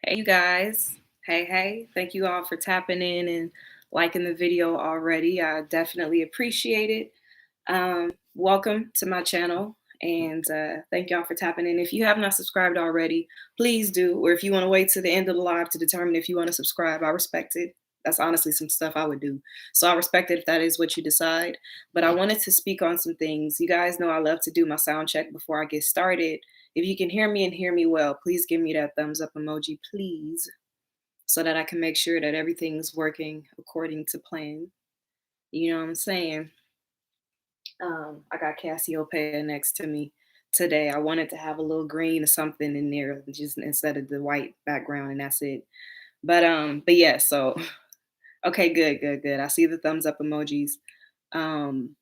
Hey, you guys. Hey. Thank you all for tapping in and liking the video already. I definitely appreciate it. Welcome to my channel and thank y'all for tapping in. If you have not subscribed already, please do. Or if you want to wait to the end of the live to determine if you want to subscribe, I respect it. That's honestly some stuff I would do. So I respect it if that is what you decide. But I wanted to speak on some things. You guys know I love to do my sound check before I get started. If you can hear me and hear me well, please give me that thumbs up emoji, please, so that I can make sure that everything's working according to plan. You know what I'm saying? I got Cassiopeia next to me today. I wanted to have a little green or something in there, just instead of the white background, and that's it. But yeah. So okay, good. I see the thumbs up emojis, um,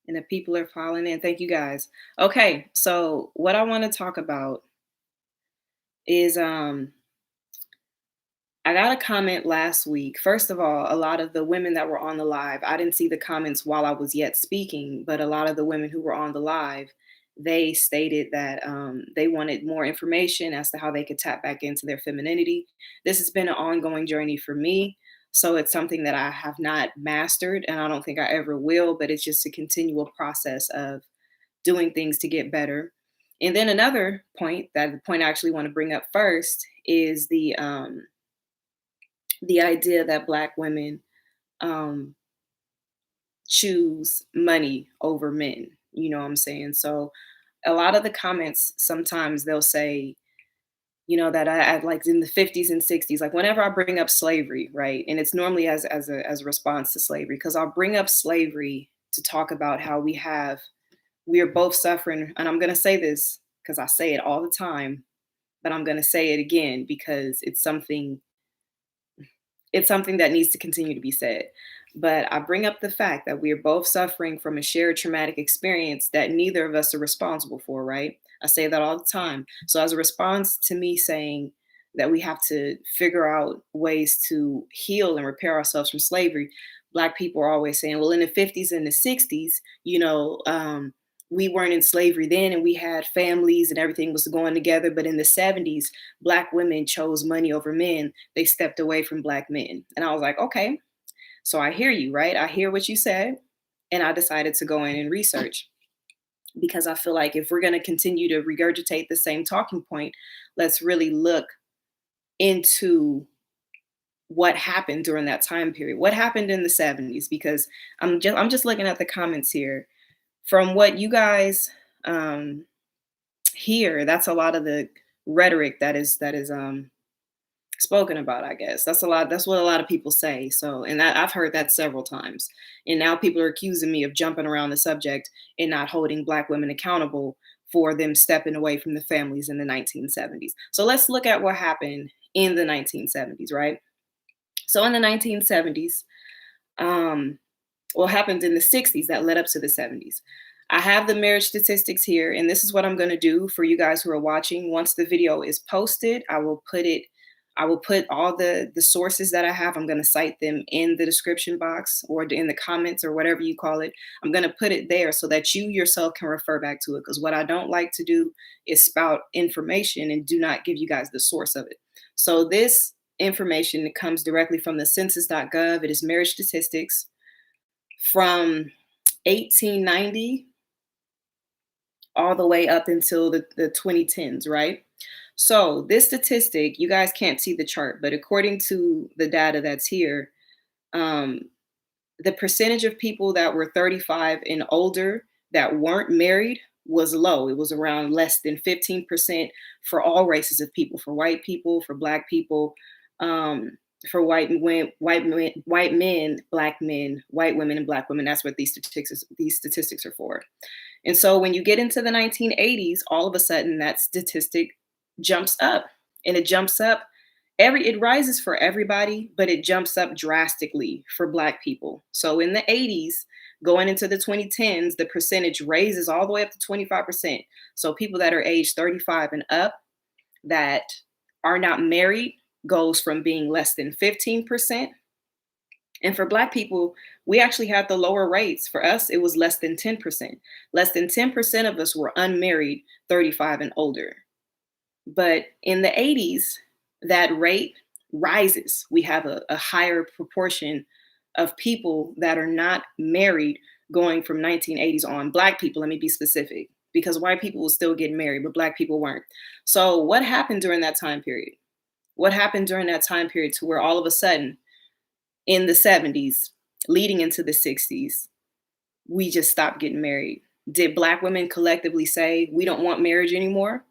and the people are filing in. Thank you guys. Okay, so what I want to talk about is I got a comment last week. First of all, a lot of the women that were on the live, I didn't see the comments while I was yet speaking, but a lot of the women who were on the live, they stated that they wanted more information as to how they could tap back into their femininity. This has been an ongoing journey for me. So it's something that I have not mastered, and I don't think I ever will, but it's just a continual process of doing things to get better. And then another point, that the point I actually want to bring up first, is the idea that Black women um, choose money over men. You know what I'm saying? So a lot of the comments, sometimes they'll say, that I like in the 50s and 60s, like whenever I bring up slavery, right? And it's normally as a response to slavery, because I'll bring up slavery to talk about how we are both suffering. And I'm gonna say this because I say it all the time, but I'm gonna say it again because it's something that needs to continue to be said. But I bring up the fact that we are both suffering from a shared traumatic experience that neither of us are responsible for, right? I say that all the time. So, as a response to me saying that we have to figure out ways to heal and repair ourselves from slavery, Black people are always saying, well, in the 50s and the 60s, we weren't in slavery then and we had families and everything was going together. But in the 70s, Black women chose money over men. They stepped away from Black men. And I was like, okay, so I hear you, right? I hear what you said. And I decided to go in and research, because I feel like if we're going to continue to regurgitate the same talking point, let's really look into what happened during that time period. What happened in the 70s? Because I'm just looking at the comments here. From what you guys um, hear, that's a lot of the rhetoric that is spoken about, I guess. That's what a lot of people say. So, and I've heard that several times. And now people are accusing me of jumping around the subject and not holding Black women accountable for them stepping away from the families in the 1970s. So let's look at what happened in the 1970s, right? So in the 1970s, what happened in the 60s that led up to the 70s. I have the marriage statistics here, and this is what I'm going to do for you guys who are watching. Once the video is posted, I will put all the sources that I have. I'm going to cite them in the description box or in the comments or whatever you call it. I'm going to put it there so that you yourself can refer back to it, because what I don't like to do is spout information and do not give you guys the source of it. So this information comes directly from the census.gov. It is marriage statistics from 1890 all the way up until the 2010s, right? So this statistic, you guys can't see the chart, but according to the data that's here, um, the percentage of people that were 35 and older that weren't married was low. It was around less than 15% for all races of people, for white people, for Black people, for white men, Black men, white women, and Black women. That's what these statistics are for. And so when you get into the 1980s, all of a sudden that statistic jumps up, and it rises for everybody, but it jumps up drastically for Black people. So in the 80s, going into the 2010s, the percentage raises all the way up to 25%. So people that are age 35 and up that are not married goes from being less than 15%. And for Black people, we actually had the lower rates. For us, it was less than 10%. Less than 10% of us were unmarried, 35 and older. But in the 80s, that rate rises. We have a higher proportion of people that are not married going from 1980s on. Black people, let me be specific, because white people will still get married, but black people weren't. So what happened during that time period? What happened during that time period to where all of a sudden in the 70s, leading into the 60s, we just stopped getting married? Did black women collectively say, we don't want marriage anymore?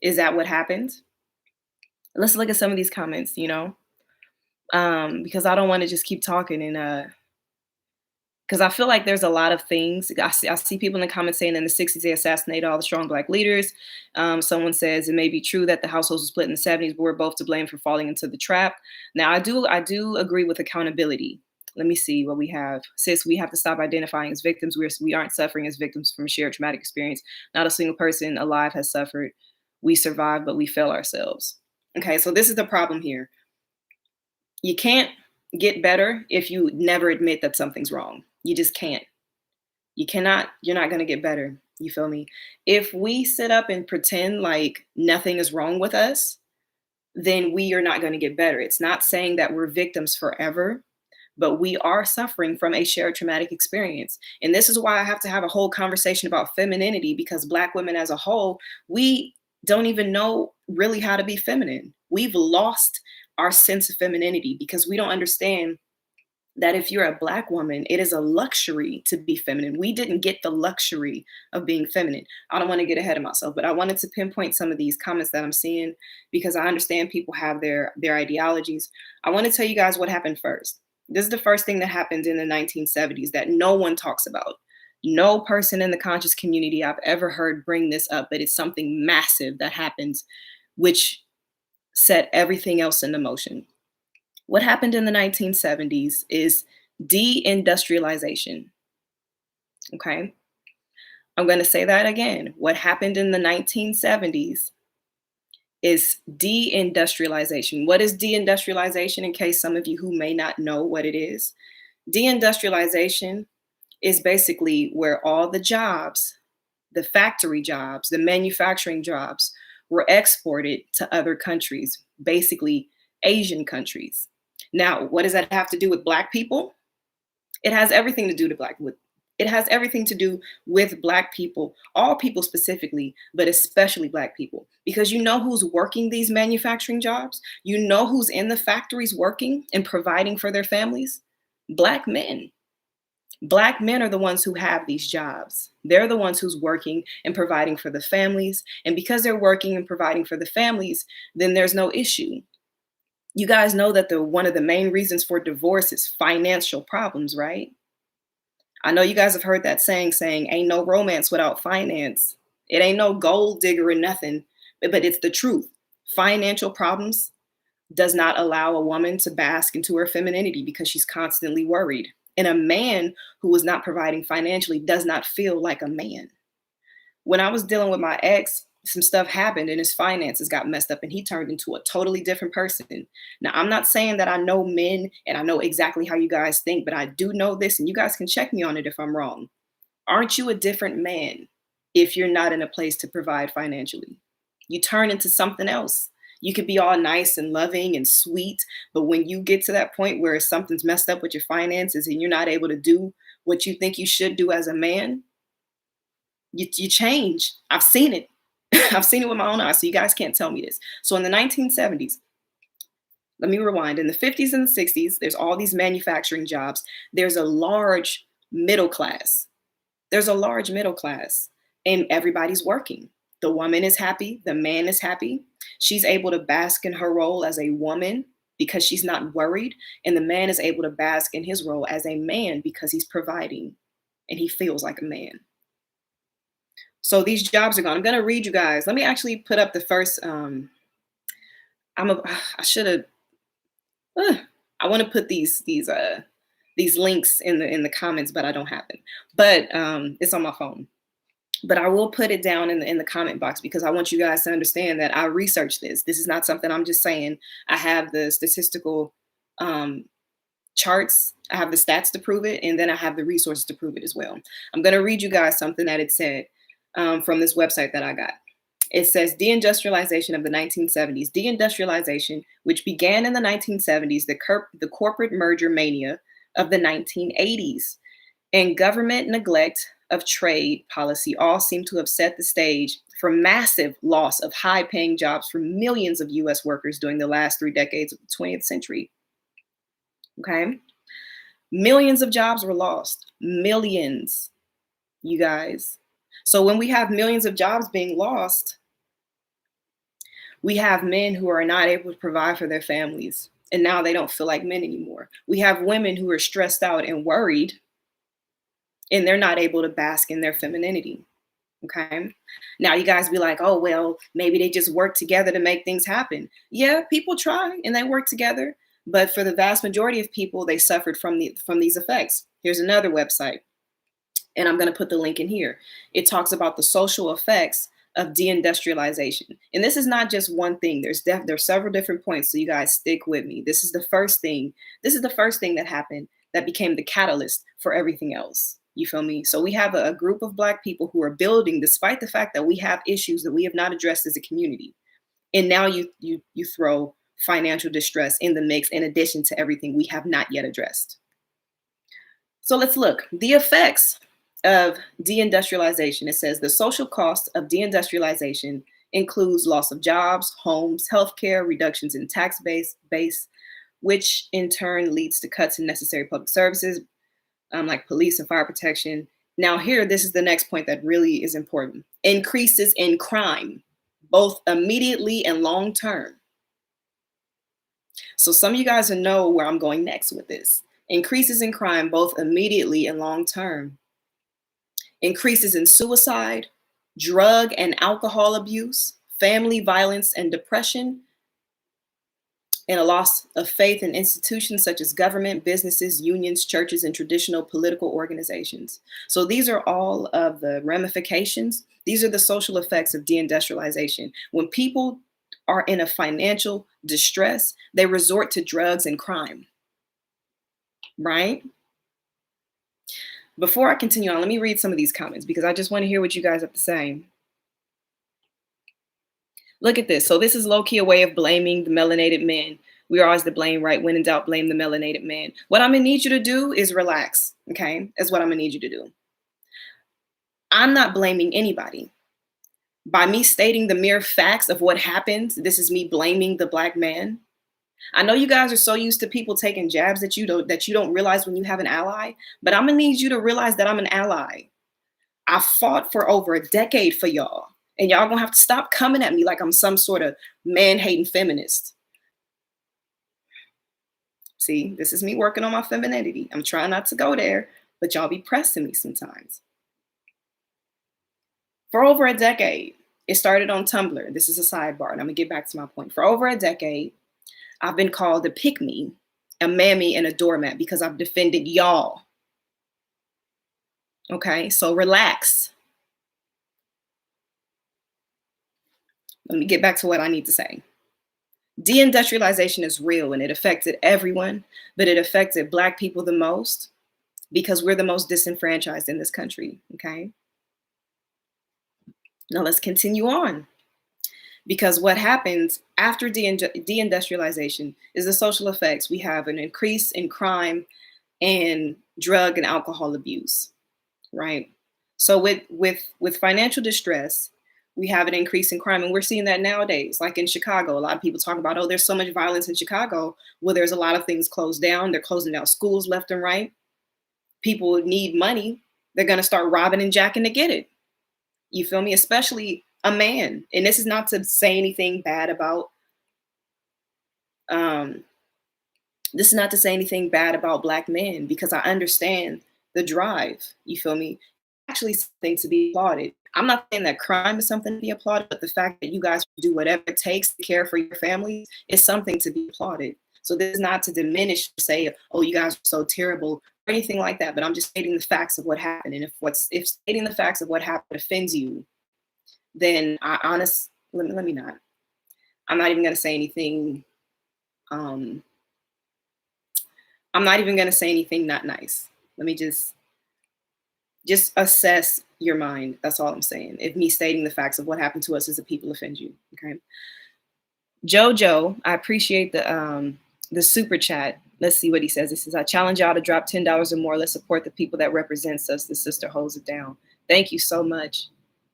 Is that what happened? Let's look at some of these comments, because I don't want to just keep talking and because I feel like there's a lot of things. I see people in the comments saying in the 60s they assassinated all the strong black leaders. Someone says it may be true that the households were split in the 70s, but we're both to blame for falling into the trap. Now I do agree with accountability. Let me see what we have. Sis, we have to stop identifying as victims. We aren't suffering as victims from a shared traumatic experience. Not a single person alive has suffered. We survived, but we fail ourselves. Okay, so this is the problem here. You can't get better if you never admit that something's wrong. You just can't. You're not going to get better. You feel me? If we sit up and pretend like nothing is wrong with us, then we are not going to get better. It's not saying that we're victims forever, but we are suffering from a shared traumatic experience. And this is why I have to have a whole conversation about femininity, because Black women as a whole, we don't even know really how to be feminine. We've lost our sense of femininity because we don't understand that if you're a Black woman, it is a luxury to be feminine. We didn't get the luxury of being feminine. I don't want to get ahead of myself, but I wanted to pinpoint some of these comments that I'm seeing because I understand people have their ideologies. I want to tell you guys what happened first. This is the first thing that happened in the 1970s that no one talks about. No person in the conscious community I've ever heard bring this up, but it's something massive that happens, which set everything else into motion. What happened in the 1970s is de-industrialization. Okay. I'm going to say that again. What happened in the 1970s is de-industrialization. What is de-industrialization, in case some of you who may not know what it is? De-industrialization is basically where all the jobs, the factory jobs, the manufacturing jobs were exported to other countries, basically Asian countries. Now, what does that have to do with Black people? It has everything to do with Black people, all people specifically, but especially Black people. Because you know who's working these manufacturing jobs? You know who's in the factories working and providing for their families? Black men. Black men are the ones who have these jobs. They're the ones who's working and providing for the families. And because they're working and providing for the families, then there's no issue. You guys know that one of the main reasons for divorce is financial problems, right? I know you guys have heard that saying ain't no romance without finance. It ain't no gold digger or nothing, but it's the truth. Financial problems does not allow a woman to bask into her femininity because she's constantly worried. And a man who is not providing financially does not feel like a man. When I was dealing with my ex, some stuff happened and his finances got messed up and he turned into a totally different person. Now, I'm not saying that I know men and I know exactly how you guys think, but I do know this, and you guys can check me on it if I'm wrong. Aren't you a different man if you're not in a place to provide financially? You turn into something else. You could be all nice and loving and sweet, but when you get to that point where something's messed up with your finances and you're not able to do what you think you should do as a man, you change. I've seen it. I've seen it with my own eyes, so you guys can't tell me this. So in the 1970s, let me rewind. In the 50s and the 60s, there's all these manufacturing jobs. There's a large middle class. And everybody's working. The woman is happy. The man is happy. She's able to bask in her role as a woman because she's not worried. And the man is able to bask in his role as a man because he's providing and he feels like a man. So these jobs are gone. I'm going to read you guys. Let me actually put up the first. I should have. I want to put these links in the comments, but I don't have them. But it's on my phone. But I will put it down in the comment box because I want you guys to understand that I researched this. This is not something I'm just saying. I have the statistical charts. I have the stats to prove it, and then I have the resources to prove it as well. I'm going to read you guys something that it said from this website that I got. It says deindustrialization of the 1970s. Deindustrialization, which began in the 1970s, the corporate merger mania of the 1980s, and government neglect of trade policy all seem to have set the stage for massive loss of high-paying jobs for millions of US workers during the last 3 decades of the 20th century. Okay? Millions of jobs were lost. Millions, you guys. So when we have millions of jobs being lost, we have men who are not able to provide for their families, and now they don't feel like men anymore. We have women who are stressed out and worried, and they're not able to bask in their femininity. Okay. Now you guys be like, oh, well, maybe they just work together to make things happen. Yeah, people try and they work together. But for the vast majority of people, they suffered from these effects. Here's another website, and I'm going to put the link in here. It talks about the social effects of deindustrialization. And this is not just one thing. There's several different points. So you guys stick with me. This is the first thing. This is the first thing that happened that became the catalyst for everything else. You feel me? So we have a group of Black people who are building, despite the fact that we have issues that we have not addressed as a community. And now you throw financial distress in the mix in addition to everything we have not yet addressed. So let's look. The effects of deindustrialization. It says the social cost of deindustrialization includes loss of jobs, homes, healthcare, reductions in tax base, which in turn leads to cuts in necessary public services, like police and fire protection. Now here, this is the next point that really is important. Increases in crime, both immediately and long term. So some of you guys will know where I'm going next with this. Increases in crime, both immediately and long term. Increases in suicide, drug and alcohol abuse, family violence and depression, and a loss of faith in institutions such as government, businesses, unions, churches, and traditional political organizations. So these are all of the ramifications. These are the social effects of deindustrialization. When people are in a financial distress, they resort to drugs and crime, right? Before I continue on, let me read some of these comments because I just want to hear what you guys have to say. Look at this. So this is low-key a way of blaming the melanated men. We are always to blame, right? When in doubt, blame the melanated man. What I'm going to need you to do is relax, okay? That's what I'm going to need you to do. I'm not blaming anybody. By me stating the mere facts of what happened, this is me blaming the Black man. I know you guys are so used to people taking jabs that you don't realize when you have an ally, but I'm gonna need you to realize that I'm an ally. I fought for over a decade for y'all, and y'all gonna have to stop coming at me like I'm some sort of man-hating feminist. See, this is me working on my femininity. I'm trying not to go there, but y'all be pressing me sometimes. For over a decade, it started on Tumblr. This is a sidebar, and I'm gonna get back to my point. For over a decade, I've been called a pick-me, a mammy, and a doormat because I've defended y'all. Okay, so relax. Let me get back to what I need to say. Deindustrialization is real and it affected everyone, but it affected Black people the most because we're the most disenfranchised in this country, okay? Now let's continue on. Because what happens after deindustrialization is the social effects. We have an increase in crime and drug and alcohol abuse, right? So with financial distress, we have an increase in crime, and we're seeing that nowadays. Like in Chicago, a lot of people talk about, oh, there's so much violence in Chicago. Well, there's a lot of things closed down. They're closing down schools left and right. People need money. They're going to start robbing and jacking to get it. You feel me? Especially a man. And this is not to say anything bad about Black men, because I understand the drive. You feel me? Actually, something to be applauded. I'm not saying that crime is something to be applauded, but the fact that you guys do whatever it takes to care for your families is something to be applauded. So this is not to diminish, say, oh, you guys are so terrible or anything like that. But I'm just stating the facts of what happened. And if stating the facts of what happened offends you, then let me not. I'm not even going to say anything. I'm not even going to say anything not nice. Let me just Just assess your mind. That's all I'm saying. If me stating the facts of what happened to us as a people offend you, okay? Jojo, I appreciate the super chat. Let's see what he says. He says, I challenge y'all to drop $10 or more. Let's support the people that represents us. The sister holds it down. Thank you so much.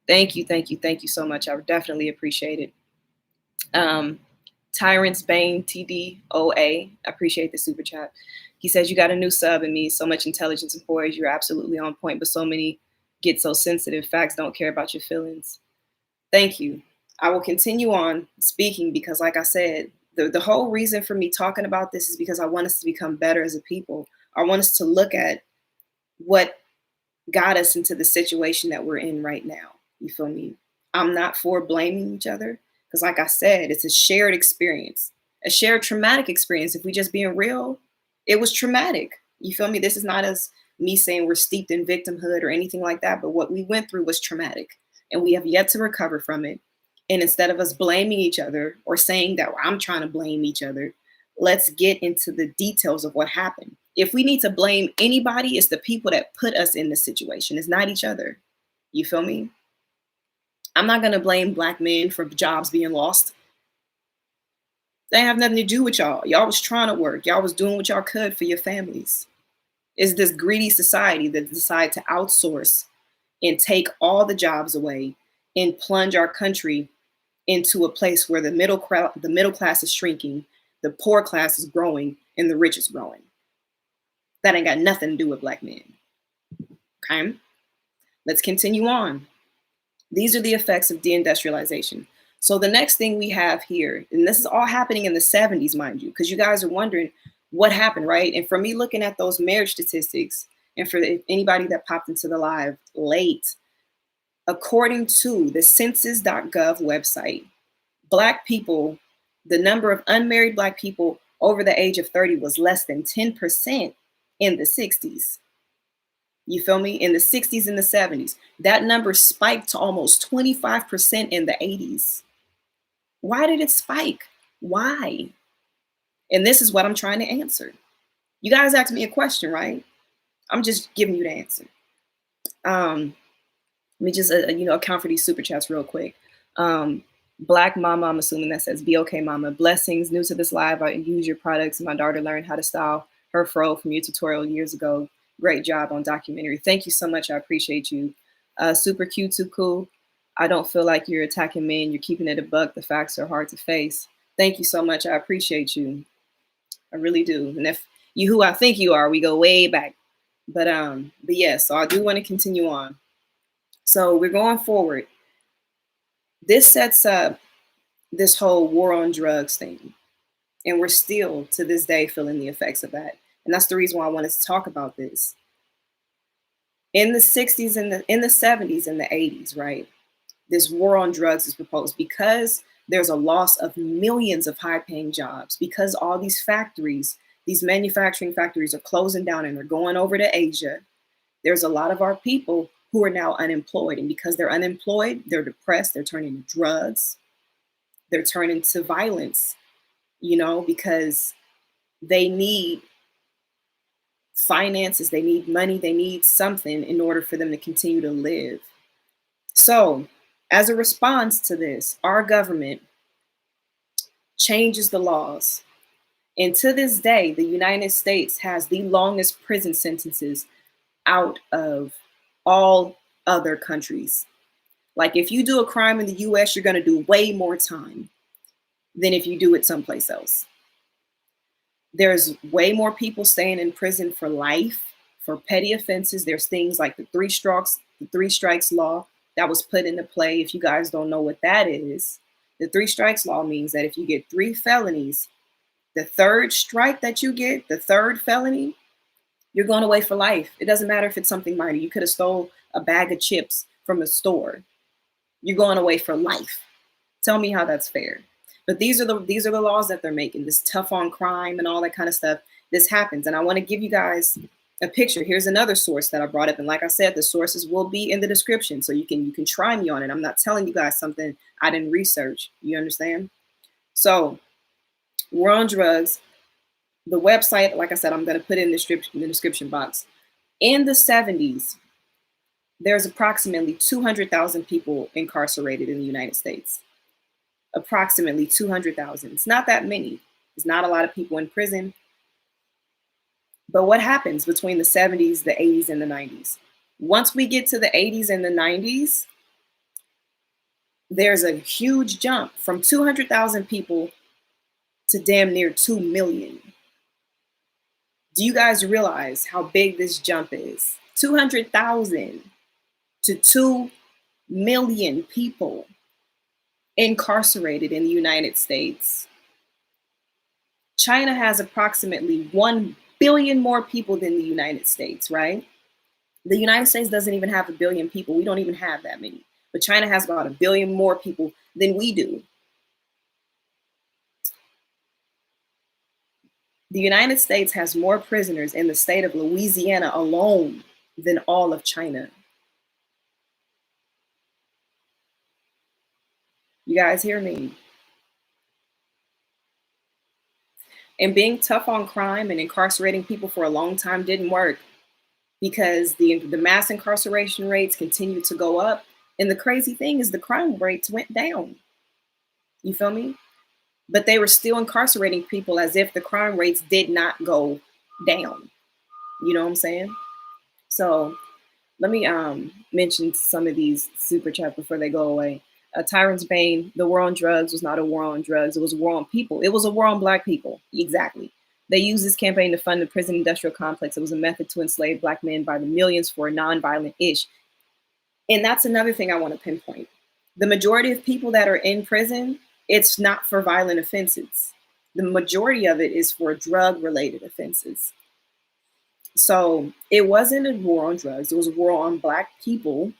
Thank you, thank you, thank you so much. I would definitely appreciate it. Tyrant's Bane TDOA, I appreciate the super chat. He says, you got a new sub in me. So much intelligence and poise. You're absolutely on point, but so many get so sensitive. Facts don't care about your feelings. Thank you. I will continue on speaking because, like I said, the whole reason for me talking about this is because I want us to become better as a people. I want us to look at what got us into the situation that we're in right now. You feel me? I'm not for blaming each other because, like I said, it's a shared experience, a shared traumatic experience. If we just being real, it was traumatic. You feel me? This is not as me saying we're steeped in victimhood or anything like that, but what we went through was traumatic and we have yet to recover from it. And instead of us blaming each other or saying that I'm trying to blame each other, let's get into the details of what happened. If we need to blame anybody, it's the people that put us in this situation. It's not each other. You feel me? I'm not going to blame Black men for jobs being lost. They have nothing to do with y'all. Y'all was trying to work. Y'all was doing what y'all could for your families. It's this greedy society that decided to outsource and take all the jobs away and plunge our country into a place where the middle class is shrinking, the poor class is growing, and the rich is growing. That ain't got nothing to do with Black men. Okay? Let's continue on. These are the effects of de-industrialization. So the next thing we have here, and this is all happening in the 70s, mind you, because you guys are wondering what happened, right? And for me looking at those marriage statistics, and for anybody that popped into the live late, according to the census.gov website, Black people, the number of unmarried Black people over the age of 30 was less than 10% in the 60s. You feel me? In the 60s and the 70s. That number spiked to almost 25% in the 80s. Why did it spike? Why? And this is what I'm trying to answer. You guys asked me a question, right? I'm just giving you the answer. Let me just account for these super chats real quick. Black Mama, I'm assuming that says, be okay, Mama. Blessings, new to this live. I use your products. My daughter learned how to style her fro from your tutorial years ago. Great job on documentary. Thank you so much. I appreciate you. Super cute, too cool. I don't feel like you're attacking men. You're keeping it a buck. The facts are hard to face. Thank you so much. I appreciate you. I really do. And if you who I think you are, we go way back. But yeah, so I do want to continue on. So we're going forward. This sets up this whole war on drugs thing. And we're still, to this day, feeling the effects of that. And that's the reason why I wanted to talk about this. In the 60s and in the 70s and the 80s, right? This war on drugs is proposed because there's a loss of millions of high-paying jobs, because all these factories, these manufacturing factories are closing down and they're going over to Asia. There's a lot of our people who are now unemployed. And because they're unemployed, they're depressed, they're turning to drugs, they're turning to violence, because they need finances, they need money, they need something in order for them to continue to live. So, as a response to this, our government changes the laws. And to this day, the United States has the longest prison sentences out of all other countries. Like if you do a crime in the US, you're going to do way more time than if you do it someplace else. There's way more people staying in prison for life, for petty offenses. There's things like the three strikes law that was put into play. If you guys don't know what that is, the three strikes law means that if you get 3 felonies, the third strike that you get, the third felony, you're going away for life. It doesn't matter if it's something minor. You could have stole a bag of chips from a store. You're going away for life. Tell me how that's fair. But these are the laws that they're making, this tough on crime and all that kind of stuff. This happens. And I want to give you guys a picture. Here's another source that I brought up. And like I said, the sources will be in the description. So you can try me on it. I'm not telling you guys something I didn't research. You understand? So we're on drugs. The website, like I said, I'm going to put it in the description box. In the 70s, There's approximately 200,000 people incarcerated in the United States. Approximately 200,000. It's not that many. There's not a lot of people in prison. But what happens between the 70s, the 80s, and the 90s? Once we get to the 80s and the 90s, there's a huge jump from 200,000 people to damn near 2 million. Do you guys realize how big this jump is? 200,000 to 2 million people incarcerated in the United States. China has approximately 1 billion more people than the United States, right? The United States doesn't even have 1 billion people. We don't even have that many. But China has about 1 billion more people than we do. The United States has more prisoners in the state of Louisiana alone than all of China. You guys hear me? And being tough on crime and incarcerating people for a long time didn't work because the mass incarceration rates continued to go up. And the crazy thing is the crime rates went down. You feel me? But they were still incarcerating people as if the crime rates did not go down. You know what I'm saying? So let me mention some of these super chats before they go away. Tyrant's Bane, the war on drugs was not a war on drugs. It was a war on people. It was a war on Black people. Exactly. They used this campaign to fund the prison industrial complex. It was a method to enslave Black men by the millions for a nonviolent ish. And that's another thing I want to pinpoint. The majority of people that are in prison, it's not for violent offenses. The majority of it is for drug-related offenses. So it wasn't a war on drugs. It was a war on Black people.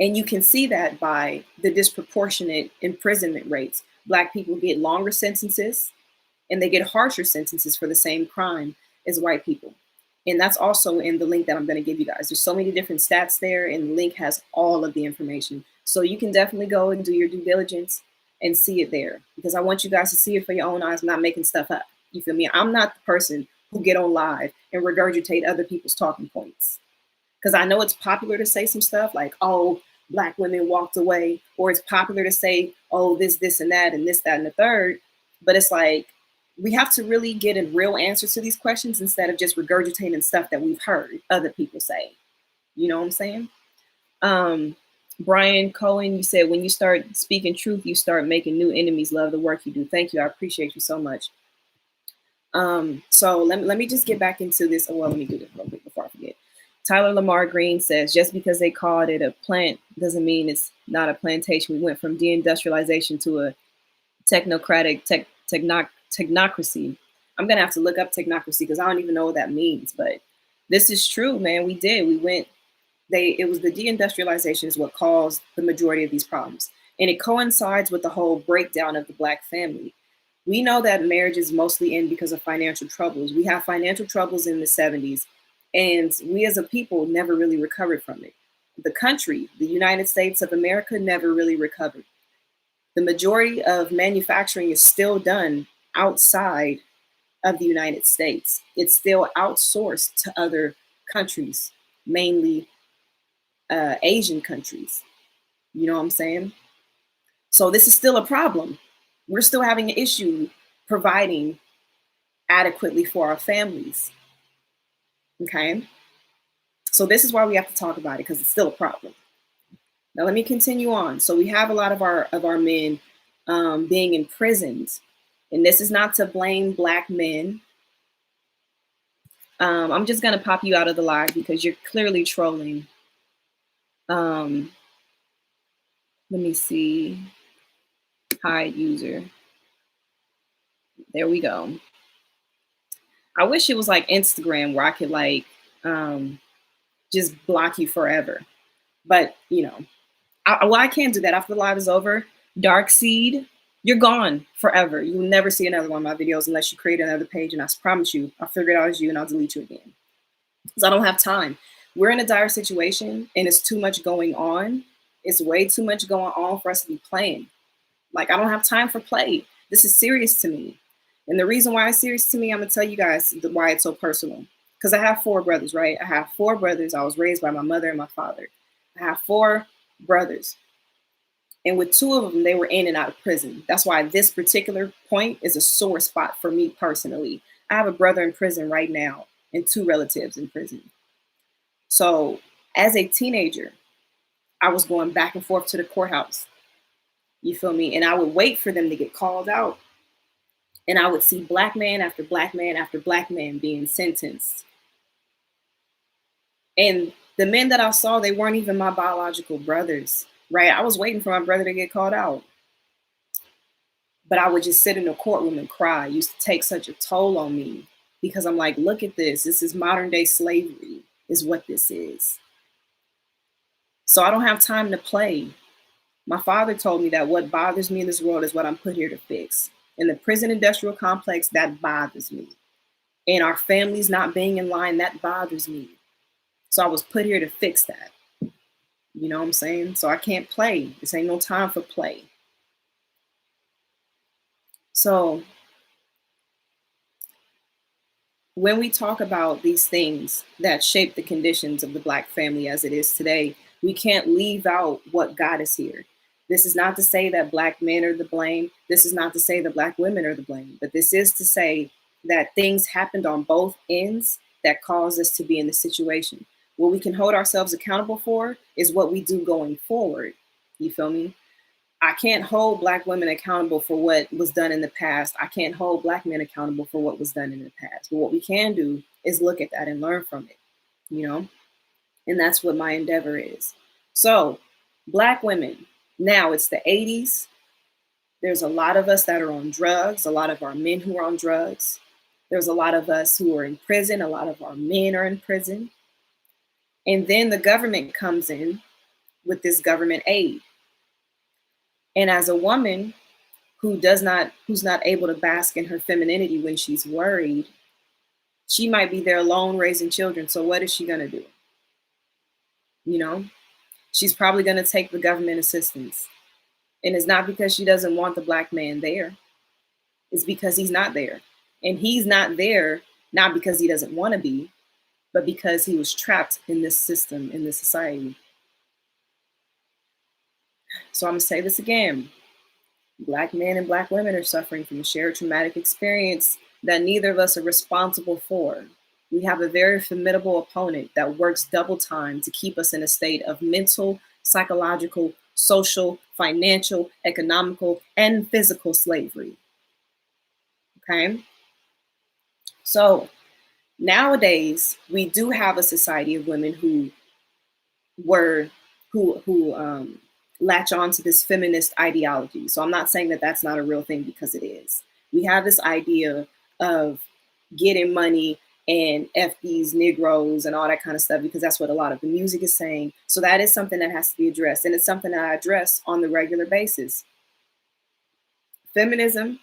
And you can see that by the disproportionate imprisonment rates. Black people get longer sentences and they get harsher sentences for the same crime as white people. And that's also in the link that I'm going to give you guys. There's so many different stats there, and the link has all of the information. So you can definitely go and do your due diligence and see it there, because I want you guys to see it for your own eyes. I'm not making stuff up. You feel me? I'm not the person who get on live and regurgitate other people's talking points. Because I know it's popular to say some stuff like, oh, Black women walked away, or it's popular to say, oh, this, and that, and this, that, and the third. But it's like, we have to really get a real answer to these questions instead of just regurgitating stuff that we've heard other people say. You know what I'm saying? Brian Cohen, you said, when you start speaking truth, you start making new enemies. Love the work you do. Thank you. I appreciate you so much. So let me just get back into this. Well, let me do this real quick before I forget. Tyler Lamar Green says, just because they called it a plant doesn't mean it's not a plantation. We went from de-industrialization to a technocratic technocracy. I'm going to have to look up technocracy because I don't even know what that means. But this is true, man. We did. It was the de-industrialization is what caused the majority of these problems. And it coincides with the whole breakdown of the Black family. We know that marriages mostly end because of financial troubles. We have financial troubles in the 70s. And we as a people never really recovered from it. The country, the United States of America, never really recovered. The majority of manufacturing is still done outside of the United States. It's still outsourced to other countries, mainly Asian countries. You know what I'm saying? So this is still a problem. We're still having an issue providing adequately for our families. Okay, so this is why we have to talk about it, because it's still a problem. Now let me continue on. So we have a lot of our men being imprisoned, and this is not to blame Black men. I'm just gonna pop you out of the live because you're clearly trolling. Let me see. Hide user. There we go. I wish it was like Instagram where I could like just block you forever. But, you know, I can't do that. After the live is over, Dark Seed, you're gone forever. You will never see another one of my videos unless you create another page. And I promise you, I'll figure it out as you and I'll delete you again. Because I don't have time. We're in a dire situation and it's too much going on. It's way too much going on for us to be playing. Like, I don't have time for play. This is serious to me. And the reason why it's serious to me, I'm going to tell you guys why it's so personal. because I have four brothers, right? I have four brothers. I was raised by my mother and my father. I have four brothers. And with two of them, they were in and out of prison. That's why this particular point is a sore spot for me personally. I have a brother in prison right now and two relatives in prison. So as a teenager, I was going back and forth to the courthouse. You feel me? And I would wait for them to get called out. And I would see black man after black man after black man being sentenced. And the men that I saw, they weren't even my biological brothers, right? I was waiting for my brother to get called out. But I would just sit in the courtroom and cry. It used to take such a toll on me because I'm like, look at this. This is modern day slavery, is what this is. So I don't have time to play. My father told me that what bothers me in this world is what I'm put here to fix. In the prison industrial complex, that bothers me. And our families not being in line, that bothers me. So I was put here to fix that. You know what I'm saying? So I can't play. This ain't no time for play. So when we talk about these things that shape the conditions of the Black family as it is today, we can't leave out what got us here. This is not to say that Black men are the blame. This is not to say that Black women are the blame, but this is to say that things happened on both ends that caused us to be in this situation. What we can hold ourselves accountable for is what we do going forward. You feel me? I can't hold Black women accountable for what was done in the past. I can't hold Black men accountable for what was done in the past. But what we can do is look at that and learn from it, you know? And that's what my endeavor is. So, Black women, now it's the 80s. There's a lot of us that are on drugs, a lot of our men who are on drugs. There's a lot of us who are in prison, a lot of our men are in prison. And then the government comes in with this government aid. And as a woman who's not able to bask in her femininity when she's worried, she might be there alone raising children. So what is she gonna do? You know, she's probably gonna take the government assistance. And it's not because she doesn't want the Black man there. It's because he's not there. And he's not there, not because he doesn't want to be, but because he was trapped in this system, in this society. So I'm gonna say this again. Black men and Black women are suffering from a shared traumatic experience that neither of us are responsible for. We have a very formidable opponent that works double time to keep us in a state of mental, psychological, social, financial, economical, and physical slavery. Okay? So nowadays, we do have a society of women who latch on to this feminist ideology. So I'm not saying that that's not a real thing, because it is. We have this idea of getting money and F these Negroes and all that kind of stuff, because that's what a lot of the music is saying. So that is something that has to be addressed. And it's something that I address on the regular basis. Feminism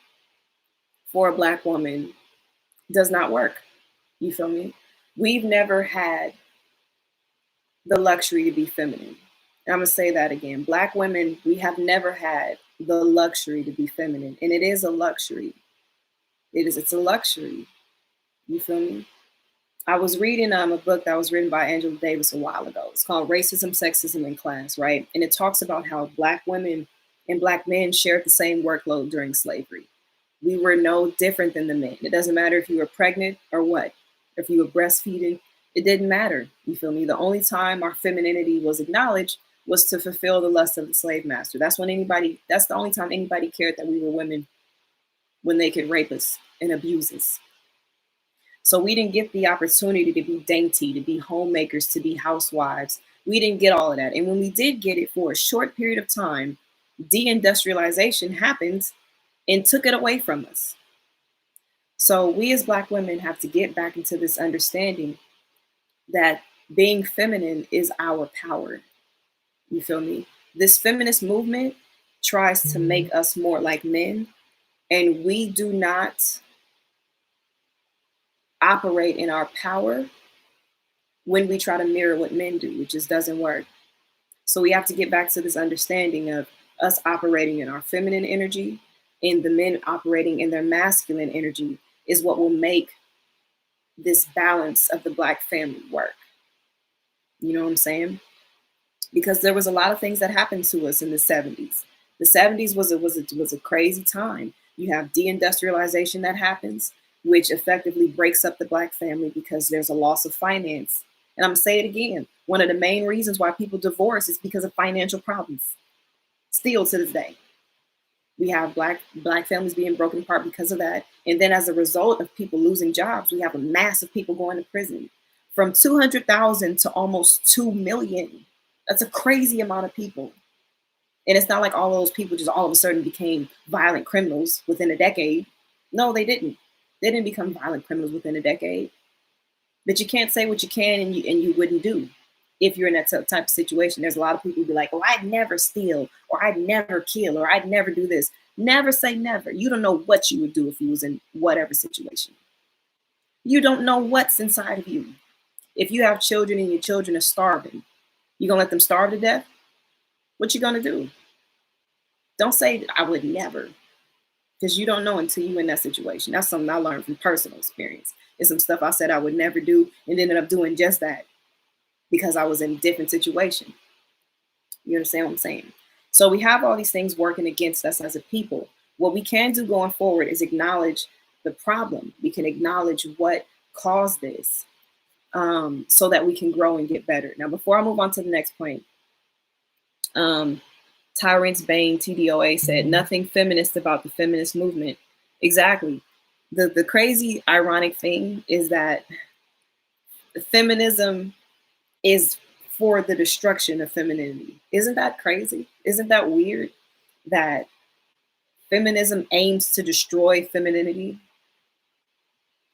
for a Black woman does not work. You feel me? We've never had the luxury to be feminine. I'm gonna say that again. Black women, we have never had the luxury to be feminine. And it is a luxury. It's a luxury. You feel me? I was reading a book that was written by Angela Davis a while ago. It's called Racism, Sexism, and Class, right? And it talks about how Black women and Black men shared the same workload during slavery. We were no different than the men. It doesn't matter if you were pregnant or what. If you were breastfeeding, it didn't matter. You feel me? The only time our femininity was acknowledged was to fulfill the lust of the slave master. That's the only time anybody cared that we were women, when they could rape us and abuse us. So we didn't get the opportunity to be dainty, to be homemakers, to be housewives. We didn't get all of that. And when we did get it for a short period of time, de-industrialization happened and took it away from us. So we as Black women have to get back into this understanding that being feminine is our power. You feel me? This feminist movement tries to make us more like men, and we do not operate in our power when we try to mirror what men do. It just doesn't work. So we have to get back to this understanding of us operating in our feminine energy, and the men operating in their masculine energy is what will make this balance of the Black family work. You know what I'm saying? Because there was a lot of things that happened to us in the 70s. The 70s was a crazy time. You have de-industrialization that happens, which effectively breaks up the Black family because there's a loss of finance. And I'm gonna say it again. One of the main reasons why people divorce is because of financial problems. Still to this day, we have black families being broken apart because of that. And then as a result of people losing jobs, we have a mass of people going to prison, from 200,000 to almost 2 million. That's a crazy amount of people. And it's not like all those people just all of a sudden became violent criminals within a decade. No, they didn't. They didn't become violent criminals within a decade. But you can't say what you can and you wouldn't do if you're in that type of situation. There's a lot of people who be like, oh, I'd never steal, or I'd never kill, or I'd never do this. Never say never. You don't know what you would do if you was in whatever situation. You don't know what's inside of you. If you have children and your children are starving, you gonna let them starve to death? What you gonna do? Don't say I would never, because you don't know until you're in that situation. That's something I learned from personal experience. It's some stuff I said I would never do and ended up doing just that because I was in a different situation. You understand what I'm saying? So we have all these things working against us as a people. What we can do going forward is acknowledge the problem. We can acknowledge what caused this, so that we can grow and get better. Now, before I move on to the next point, Tyrance Bain, TDOA, said, nothing feminist about the feminist movement. Exactly. The crazy, ironic thing is that feminism is for the destruction of femininity. Isn't that crazy? Isn't that weird that feminism aims to destroy femininity?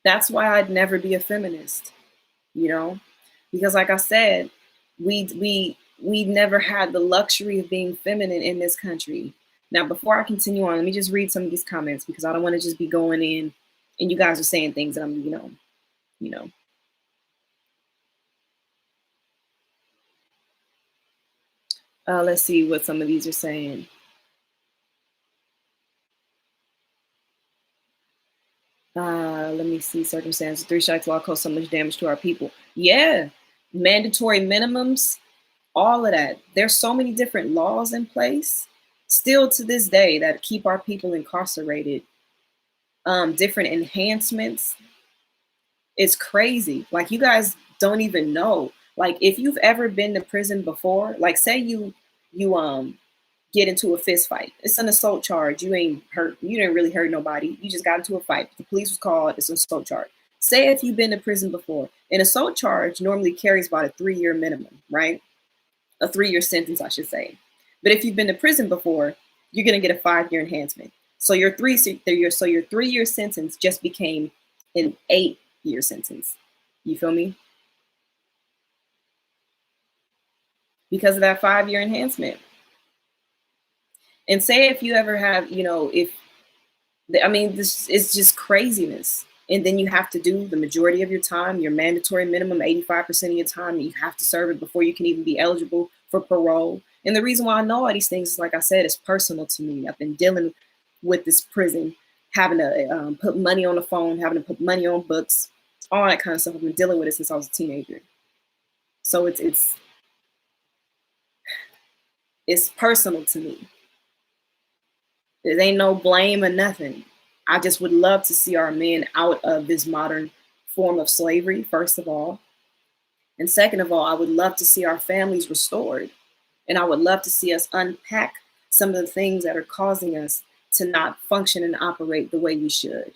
That's why I'd never be a feminist, you know? Because like I said, we never had the luxury of being feminine in this country. Now, before I continue on, let me just read some of these comments because I don't want to just be going in and you guys are saying things that I'm, you know. Let's see what some of these are saying. Let me see. Circumstances. 3 strikes law caused so much damage to our people. Yeah. Mandatory minimums. All of that. There's so many different laws in place still to this day that keep our people incarcerated. Different enhancements. It's crazy. Like, you guys don't even know. Like, if you've ever been to prison before, like say you get into a fist fight. It's an assault charge. You ain't hurt. You didn't really hurt nobody. You just got into a fight. The police was called. It's an assault charge. Say if you've been to prison before, an assault charge normally carries about a 3-year minimum, right? A 3-year sentence, I should say. But if you've been to prison before, you're gonna get a 5-year enhancement. So your 3-year sentence just became an 8-year sentence. You feel me? Because of that 5-year enhancement. And say if you ever have, this is just craziness. And then you have to do the majority of your time, your mandatory minimum, 85% of your time, you have to serve it before you can even be eligible for parole. And the reason why I know all these things, like I said, is personal to me. I've been dealing with this prison, having to put money on the phone, having to put money on books, all that kind of stuff. I've been dealing with it since I was a teenager. So it's personal to me. There ain't no blame or nothing. I just would love to see our men out of this modern form of slavery, first of all. And second of all, I would love to see our families restored. And I would love to see us unpack some of the things that are causing us to not function and operate the way we should.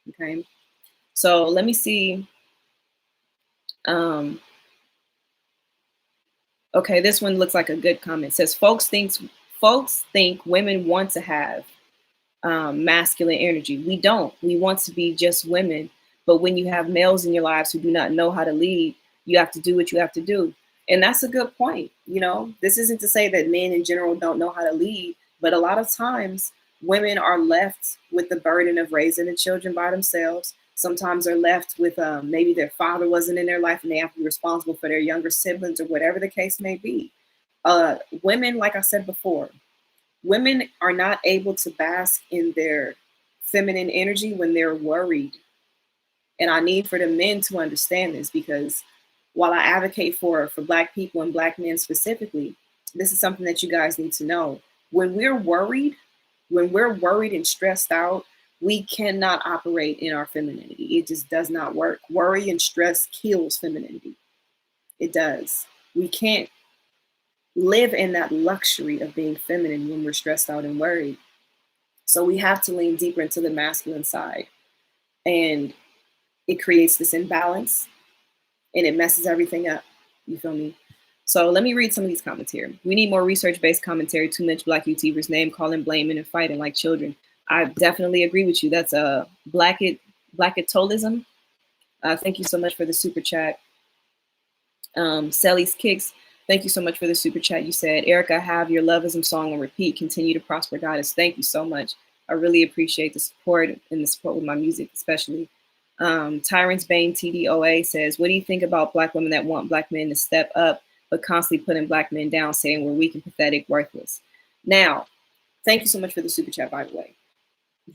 Okay. So let me see. Okay, this one looks like a good comment. It says folks think women want to have masculine energy. We don't. We want to be just women. But when you have males in your lives who do not know how to lead, you have to do what you have to do. And that's a good point. This isn't to say that men in general don't know how to lead, but a lot of times women are left with the burden of raising the children by themselves. Sometimes they're left with maybe their father wasn't in their life and they have to be responsible for their younger siblings or whatever the case may be. Women, like I said before, women are not able to bask in their feminine energy when they're worried. And I need for the men to understand this, because while I advocate for Black people and Black men specifically, this is something that you guys need to know. When we're worried, and stressed out, we cannot operate in our femininity. It just does not work. Worry and stress kills femininity. It does. We can't live in that luxury of being feminine when we're stressed out and worried. So we have to lean deeper into the masculine side. And it creates this imbalance and it messes everything up. You feel me? So let me read some of these comments here. We need more research-based commentary. Too much Black YouTubers name calling, blaming, and fighting like children. I definitely agree with you. That's a Blackitolism. Thank you so much for the super chat. Sally's Kicks, thank you so much for the super chat. You said, Erica, have your loveism song on repeat. Continue to prosper, goddess. Thank you so much. I really appreciate the support and the support with my music, especially. Tyrant's Bane TDOA says, what do you think about Black women that want Black men to step up, but constantly putting Black men down, saying we're weak and pathetic, worthless? Now, thank you so much for the super chat, by the way.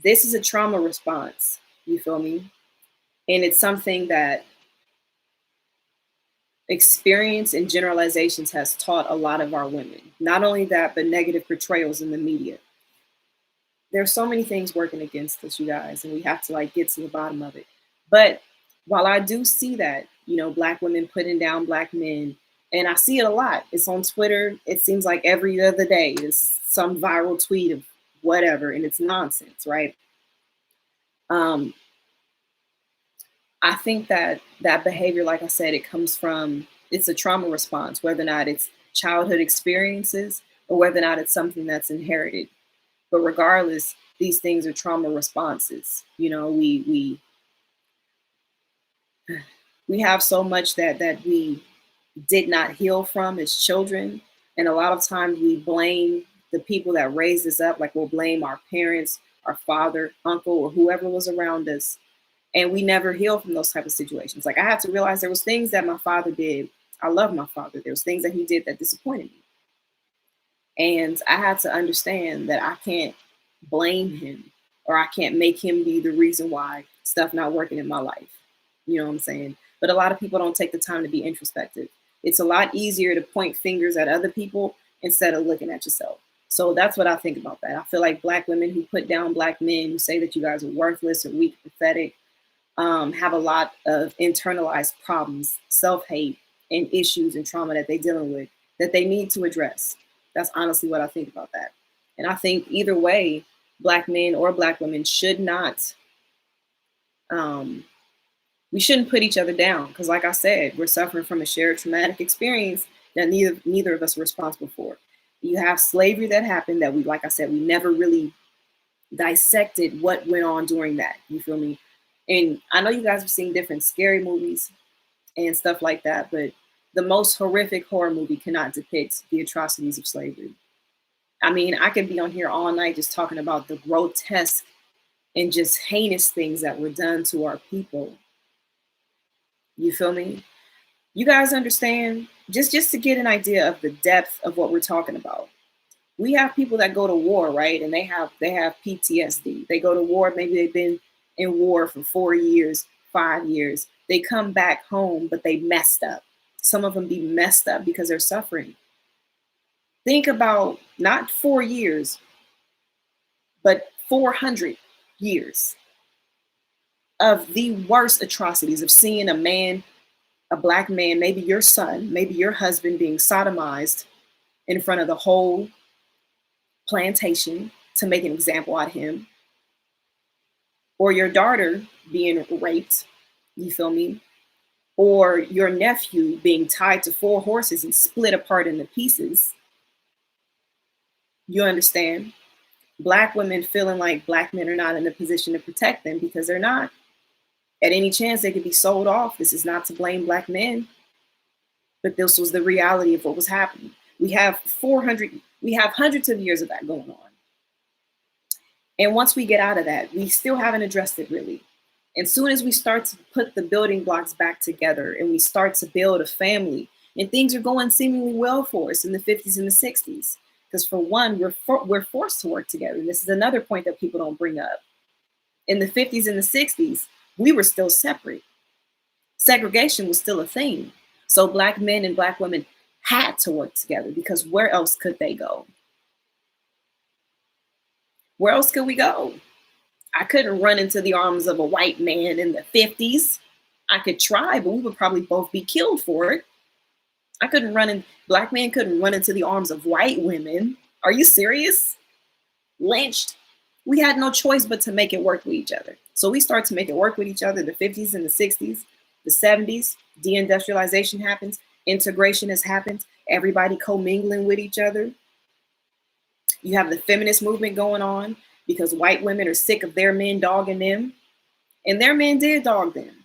This is a trauma response, you feel me? And it's something that experience and generalizations has taught a lot of our women. Not only that, but negative portrayals in the media. There's so many things working against us, you guys, and we have to like get to the bottom of it. But while I do see that, you know, Black women putting down Black men, and I see it a lot. It's on Twitter. It seems like every other day is some viral tweet of whatever, and it's nonsense, right? I think that that behavior, like I said, it comes from, it's a trauma response, whether or not it's childhood experiences or whether or not it's something that's inherited. But regardless, these things are trauma responses. You know, we have so much that we did not heal from as children. And a lot of times we blame the people that raised us up, like we'll blame our parents, our father, uncle, or whoever was around us. And we never heal from those type of situations. Like I had to realize there was things that my father did. I love my father. There was things that he did that disappointed me. And I had to understand that I can't blame him or I can't make him be the reason why stuff not working in my life. You know what I'm saying? But a lot of people don't take the time to be introspective. It's a lot easier to point fingers at other people instead of looking at yourself. So that's what I think about that. I feel like Black women who put down Black men, who say that you guys are worthless or weak, pathetic, have a lot of internalized problems, self-hate, and issues and trauma that they're dealing with that they need to address. That's honestly what I think about that. And I think either way, Black men or Black women should not, we shouldn't put each other down. Because like I said, we're suffering from a shared traumatic experience that neither of us are responsible for. You have slavery that happened that we, like I said, we never really dissected what went on during that. You feel me? And I know you guys have seen different scary movies and stuff like that, but the most horrific horror movie cannot depict the atrocities of slavery. I mean, I could be on here all night just talking about the grotesque and just heinous things that were done to our people. You feel me? You guys understand? Just to get an idea of the depth of what we're talking about. We have people that go to war, right? And they have PTSD. They go to war, maybe they've been in war for 4 years, 5 years. They come back home, but they messed up. Some of them be messed up because they're suffering. Think about not 4 years, but 400 years of the worst atrocities of seeing a man, a Black man, maybe your son, maybe your husband being sodomized in front of the whole plantation to make an example out of him, or your daughter being raped, you feel me? Or your nephew being tied to 4 horses and split apart into pieces. You understand? Black women feeling like Black men are not in a position to protect them because they're not. At any chance, they could be sold off. This is not to blame Black men, but this was the reality of what was happening. We have hundreds of years of that going on. And once we get out of that, we still haven't addressed it really. And soon as we start to put the building blocks back together and we start to build a family, and things are going seemingly well for us in the 50s and the 60s, because for one, we're forced to work together. And this is another point that people don't bring up. In the 50s and the 60s, We were still separate. Segregation was still a thing. So Black men and Black women had to work together because where else could they go? Where else could we go? I couldn't run into the arms of a white man in the 50s. I could try, but we would probably both be killed for it. I couldn't run in, Black men couldn't run into the arms of white women. Are you serious? Lynched. We had no choice but to make it work with each other. So we start to make it work with each other, the 50s and the 60s, the 70s, de-industrialization happens, integration has happened, everybody commingling with each other. You have the feminist movement going on because white women are sick of their men dogging them, and their men did dog them.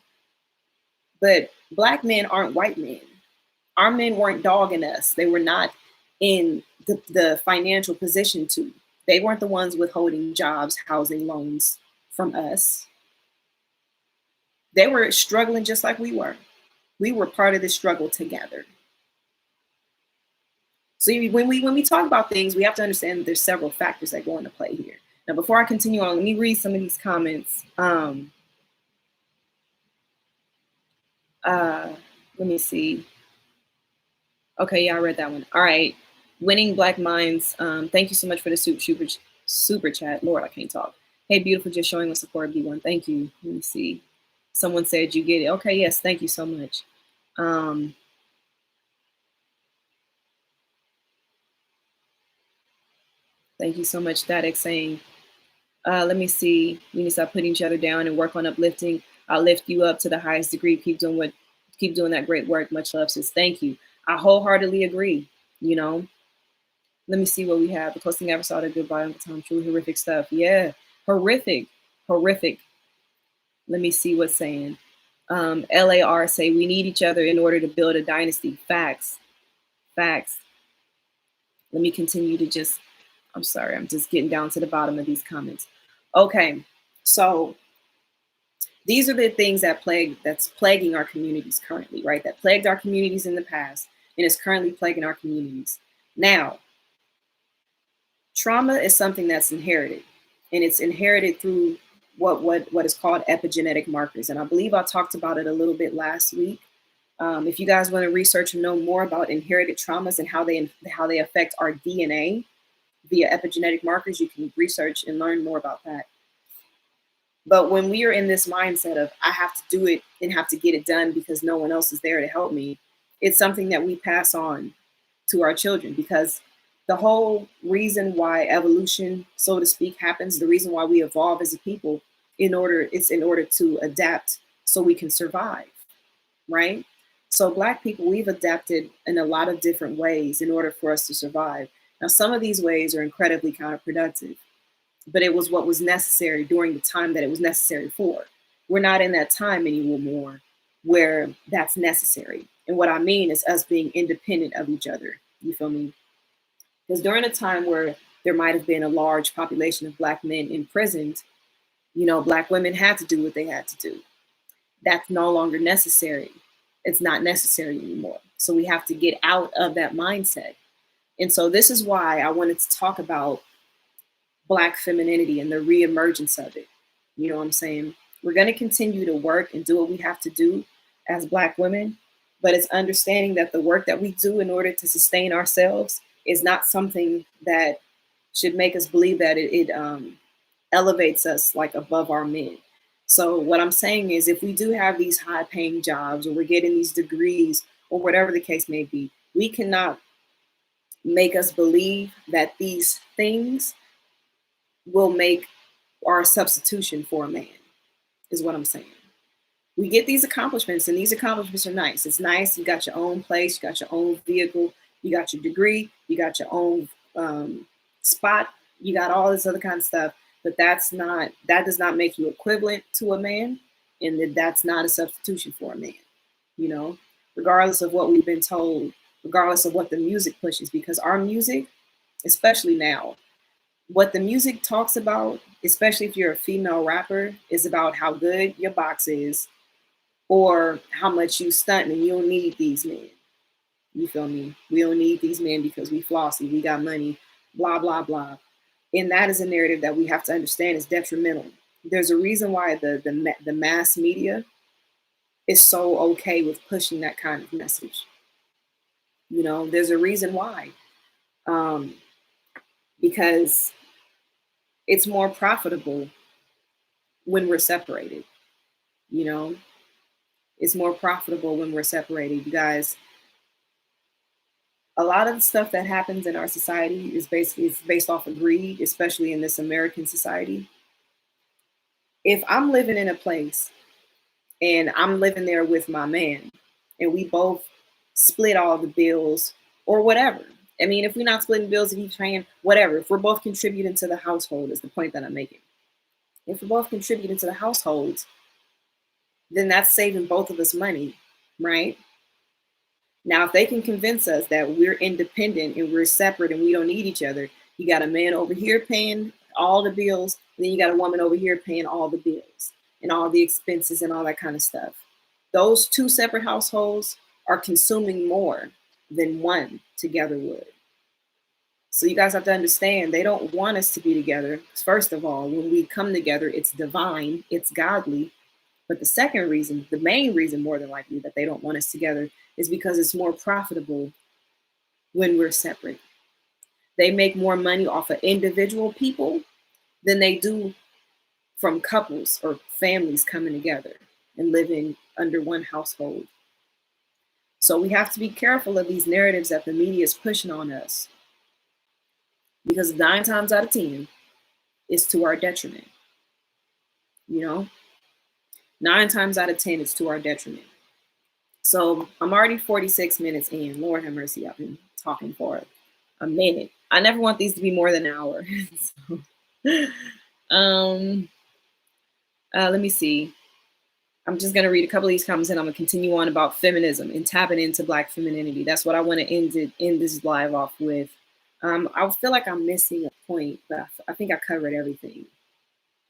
But Black men aren't white men. Our men weren't dogging us. They were not in the financial position to. They weren't the ones withholding jobs, housing, loans from us. They were struggling just like we were. We were part of the struggle together. So when we talk about things, we have to understand that there's several factors that go into play here. Now, before I continue on, let me read some of these comments. Let me see. Okay, yeah, I read that one. All right. Winning Black Minds. Thank you so much for the super chat. Lord, I can't talk. Hey, beautiful, just showing the support, B1. Thank you. Let me see. Someone said you get it. Okay, yes, thank you so much. Thank you so much, Static, saying, let me see. We need to stop putting each other down and work on uplifting. I'll lift you up to the highest degree. Keep doing that great work. Much love, sis. Thank you. I wholeheartedly agree. You know, let me see what we have. The closest thing I ever saw to goodbye Uncle Tom. Truly horrific stuff. Yeah, horrific. Let me see what's saying. LAR say we need each other in order to build a dynasty. Facts. Let me continue to just, I'm sorry, I'm just getting down to the bottom of these comments. Okay, so these are the things that's plaguing our communities currently, right? That plagued our communities in the past and is currently plaguing our communities now. Trauma is something that's inherited, and it's inherited through what is called epigenetic markers. And I believe I talked about it a little bit last week. If you guys want to research and know more about inherited traumas and how they affect our DNA via epigenetic markers, you can research and learn more about that. But when we are in this mindset of I have to do it and have to get it done because no one else is there to help me, it's something that we pass on to our children, because the whole reason why evolution, so to speak, happens, the reason why we evolve as a people, it's in order to adapt so we can survive, right? So Black people, we've adapted in a lot of different ways in order for us to survive. Now, some of these ways are incredibly counterproductive, but it was what was necessary during the time that it was necessary for. We're not in that time anymore where that's necessary. And what I mean is us being independent of each other. You feel me? Because during a time where there might have been a large population of Black men imprisoned, Black women had to do what they had to do. That's no longer necessary. It's not necessary anymore. So we have to get out of that mindset. And so this is why I wanted to talk about Black femininity and the reemergence of it. You know what I'm saying? We're going to continue to work and do what we have to do as Black women, but it's understanding that the work that we do in order to sustain ourselves is not something that should make us believe that it elevates us like above our men. So what I'm saying is, if we do have these high paying jobs, or we're getting these degrees, or whatever the case may be, we cannot make us believe that these things will make our substitution for a man, is what I'm saying. We get these accomplishments, and these accomplishments are nice. It's nice. You got your own place, you got your own vehicle, you got your degree, you got your own spot, you got all this other kind of stuff. But that does not make you equivalent to a man, and that's not a substitution for a man, regardless of what we've been told, regardless of what the music pushes, because our music, especially now, what the music talks about, especially if you're a female rapper, is about how good your box is or how much you stunt, and you don't need these men. You feel me? We don't need these men because we flossy, we got money, blah, blah, blah. And that is a narrative that we have to understand is detrimental. There's a reason why the mass media is so okay with pushing that kind of message. There's a reason why. Um, because it's more profitable when we're separated. You know, it's more profitable when we're separated. You guys, a lot of the stuff that happens in our society is based off of greed, especially in this American society. If I'm living in a place and I'm living there with my man, and we both split all the bills or whatever. I mean, if we're not splitting bills, if he's paying, whatever. If we're both contributing to the household, is the point that I'm making. If we're both contributing to the household, then that's saving both of us money, right? Now, if they can convince us that we're independent and we're separate and we don't need each other, you got a man over here paying all the bills, and then you got a woman over here paying all the bills and all the expenses and all that kind of stuff. Those two separate households are consuming more than one together would. So you guys have to understand, they don't want us to be together. First of all, when we come together, it's divine, it's godly. But the second reason, the main reason more than likely that they don't want us together is because it's more profitable when we're separate. They make more money off of individual people than they do from couples or families coming together and living under one household. So we have to be careful of these narratives that the media is pushing on us, because 9 times out of 10, it's to our detriment. 9 times out of 10, it's to our detriment. So I'm already 46 minutes in. Lord have mercy, I've been talking for a minute. I never want these to be more than an hour. Let me see. I'm just going to read a couple of these comments and I'm going to continue on about feminism and tapping into Black femininity. That's what I want to end this live off with. I feel like I'm missing a point, but I think I covered everything.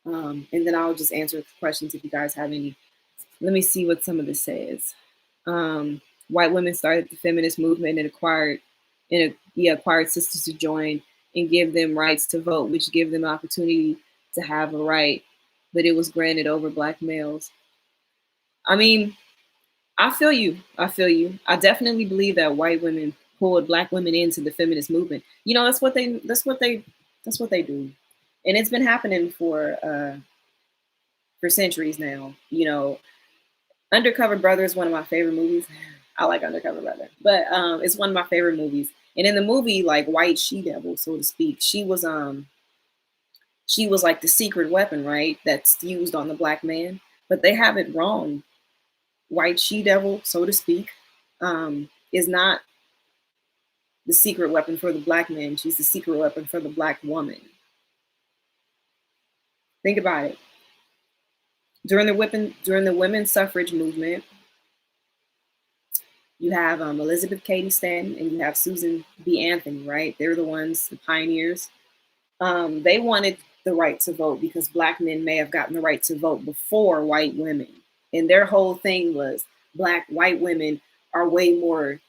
And then I'll just answer questions if you guys have any. Let me see what some of this says. White women started the feminist movement and acquired sisters to join and give them rights to vote, which give them opportunity to have a right, but it was granted over Black males. I mean, I feel you. I definitely believe that white women pulled Black women into the feminist movement. That's what they do. And it's been happening for centuries now. Undercover Brother is one of my favorite movies. I like Undercover Brother, but it's one of my favorite movies. And in the movie, like White She-Devil, so to speak, she was like the secret weapon, right? That's used on the Black man. But they have it wrong. White She-Devil, so to speak, is not the secret weapon for the Black man. She's the secret weapon for the Black woman. Think about it. During the women's suffrage movement, you have Elizabeth Cady Stanton and you have Susan B. Anthony, right? They're the ones, the pioneers. They wanted the right to vote because Black men may have gotten the right to vote before white women. And their whole thing was white women are way more,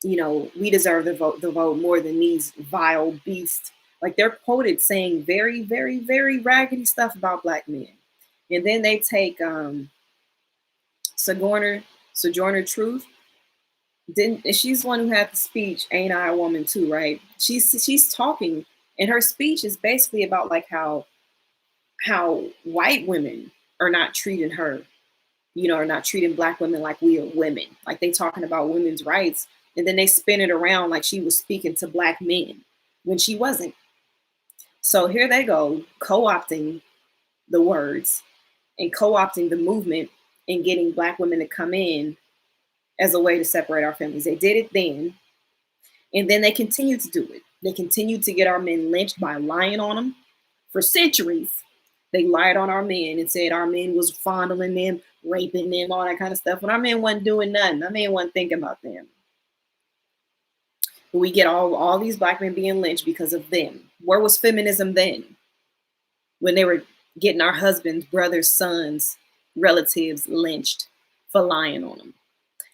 we deserve the vote more than these vile beasts. Like they're quoted saying very, very, very raggedy stuff about Black men. And then they take Sojourner Truth. She's the one who had the speech, "Ain't I a Woman Too," right? She's talking, and her speech is basically about like how white women are not treating her, are not treating Black women like we are women. Like they talking about women's rights, and then they spin it around like she was speaking to Black men when she wasn't. So here they go, co-opting the words and co-opting the movement and getting Black women to come in as a way to separate our families. They did it then, and then they continue to do it. They continue to get our men lynched by lying on them for centuries. They lied on our men and said our men was fondling them, raping them, all that kind of stuff. When our men wasn't doing nothing, our men wasn't thinking about them. But we get all these Black men being lynched because of them. Where was feminism then? When they were getting our husbands, brothers, sons, relatives lynched for lying on them.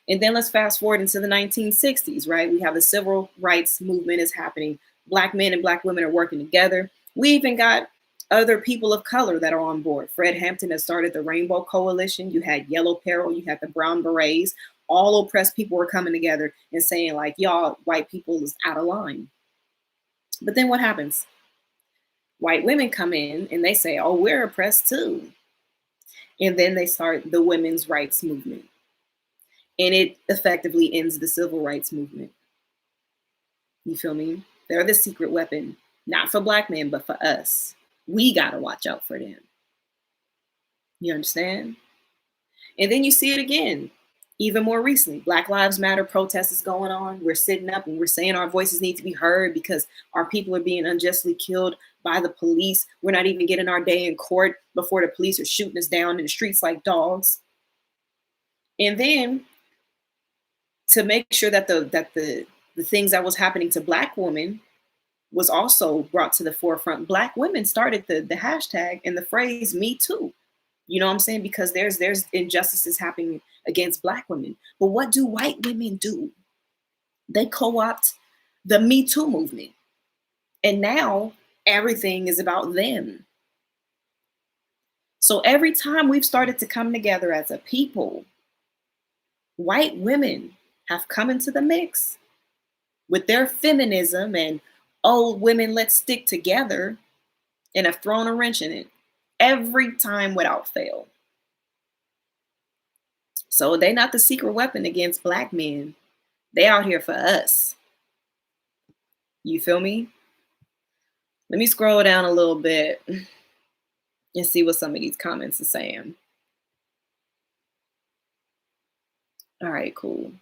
And then let's fast forward into the 1960s, right? We have the civil rights movement is happening. Black men and Black women are working together. We even got other people of color that are on board. Fred Hampton has started the Rainbow Coalition. You had Yellow Peril, you had the Brown Berets. All oppressed people were coming together and saying, like, y'all, white people is out of line. But then what happens? White women come in and they say, oh, we're oppressed too. And then they start the women's rights movement. And it effectively ends the civil rights movement. You feel me? They're the secret weapon, not for black men, but for us. We got to watch out for them. You understand? And then you see it again, even more recently. Black Lives Matter protest is going on. We're sitting up and we're saying our voices need to be heard because our people are being unjustly killed by the police. We're not even getting our day in court before the police are shooting us down in the streets like dogs. And then to make sure that the things that was happening to black women was also brought to the forefront, black women started the hashtag and the phrase "Me Too." You know what I'm saying? Because there's injustices happening against black women. But what do white women do? They co-opt the Me Too movement. And now everything is about them. So every time we've started to come together as a people, white women have come into the mix with their feminism and old women, let's stick together, and have thrown a wrench in it every time without fail. So they not the secret weapon against black men. They out here for us. You feel me? Let me scroll down a little bit and see what some of these comments are saying. All right, cool.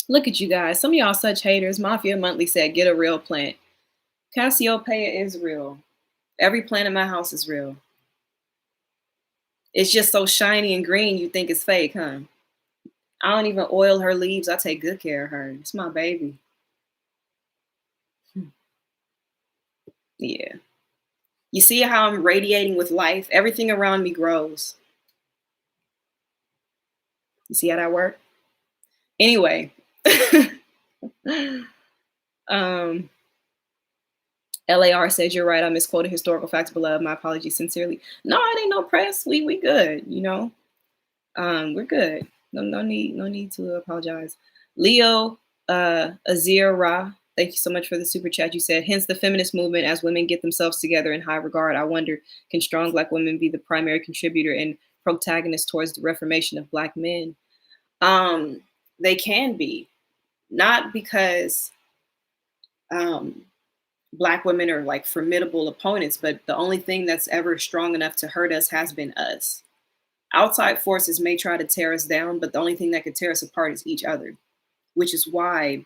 Look at you guys. Some of y'all such haters. Mafia Monthly said, get a real plant. Cassiopeia is real. Every plant in my house is real. It's just so shiny and green, you think it's fake, huh? I don't even oil her leaves. I take good care of her. It's my baby. Yeah. You see how I'm radiating with life? Everything around me grows. You see how that works? Anyway. LAR says, you're right. I misquoted historical facts, beloved. My apologies sincerely. No, it ain't no press. We good, you know. We're good. No need to apologize. Leo Azir Ra, thank you so much for the super chat. You said, hence the feminist movement, as women get themselves together in high regard. I wonder, can strong black women be the primary contributor and protagonist towards the reformation of black men? They can be, not because black women are like formidable opponents, but the only thing that's ever strong enough to hurt us has been us. Outside forces may try to tear us down, but the only thing that could tear us apart is each other, which is why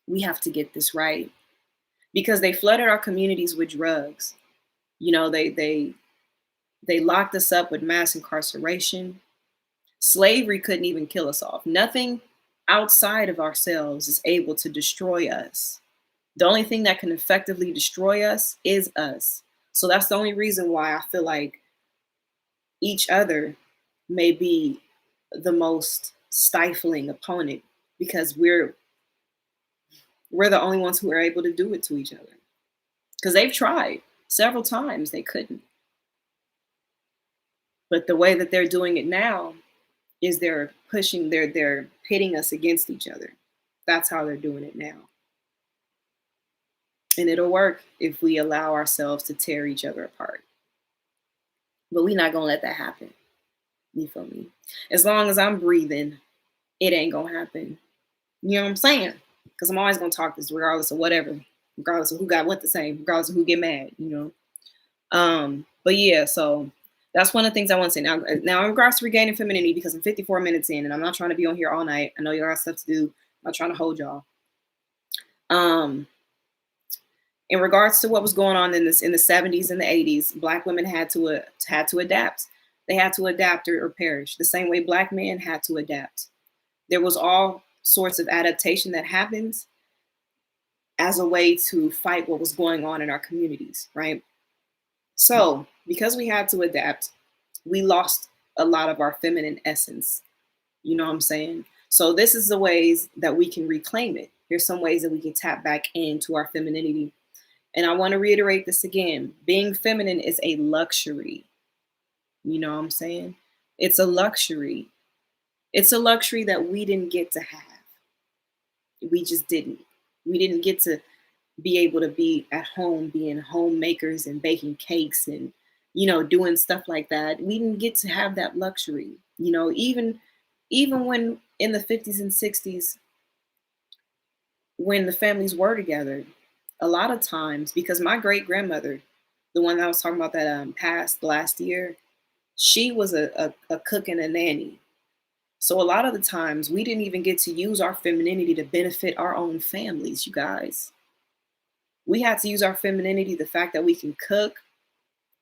we have to get this right. Because they flooded our communities with drugs. You know, they locked us up with mass incarceration. Slavery couldn't even kill us off. Nothing outside of ourselves is able to destroy us. The only thing that can effectively destroy us is us. So that's the only reason why I feel like each other may be the most stifling opponent, because we're the only ones who are able to do it to each other. Because they've tried several times, they couldn't. But the way that they're doing it now is they're pitting us against each other. That's how they're doing it now. And it'll work if we allow ourselves to tear each other apart. But we're not going to let that happen. You feel me? As long as I'm breathing, it ain't going to happen. You know what I'm saying? Because I'm always going to talk this regardless of whatever. Regardless of who got what to say. Regardless of who get mad, you know? But yeah, so that's one of the things I want to say. Now in regards to regaining femininity, because I'm 54 minutes in and I'm not trying to be on here all night. I know y'all got stuff to do. I'm not trying to hold y'all. In regards to what was going on in the 70s and the 80s, black women had to adapt. They had to adapt or perish, the same way black men had to adapt. There was all sorts of adaptation that happens as a way to fight what was going on in our communities, right? So because we had to adapt, we lost a lot of our feminine essence. You know what I'm saying? So this is the ways that we can reclaim it. Here's some ways that we can tap back into our femininity. And I want to reiterate this again. Being feminine is a luxury. You know what I'm saying? It's a luxury. It's a luxury that we didn't get to have. We just didn't. We didn't get to be able to be at home being homemakers and baking cakes and doing stuff like that. We didn't get to have that luxury. Even when in the 50s and 60s, when the families were together, a lot of times, because my great grandmother, the one that I was talking about that passed last year, she was a cook and a nanny. So a lot of the times we didn't even get to use our femininity to benefit our own families, you guys. We had to use our femininity, the fact that we can cook,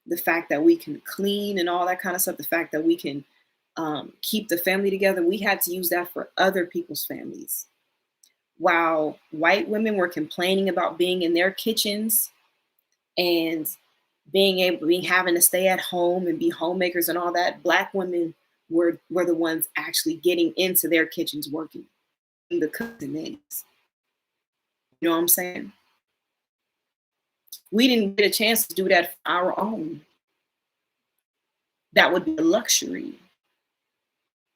the fact that we can clean and all that kind of stuff, the fact that we can keep the family together. We had to use that for other people's families. While white women were complaining about being in their kitchens and being having to stay at home and be homemakers and all that, Black women were the ones actually getting into their kitchens working, the cooks and nannies. You know what I'm saying? We didn't get a chance to do that for our own. That would be a luxury.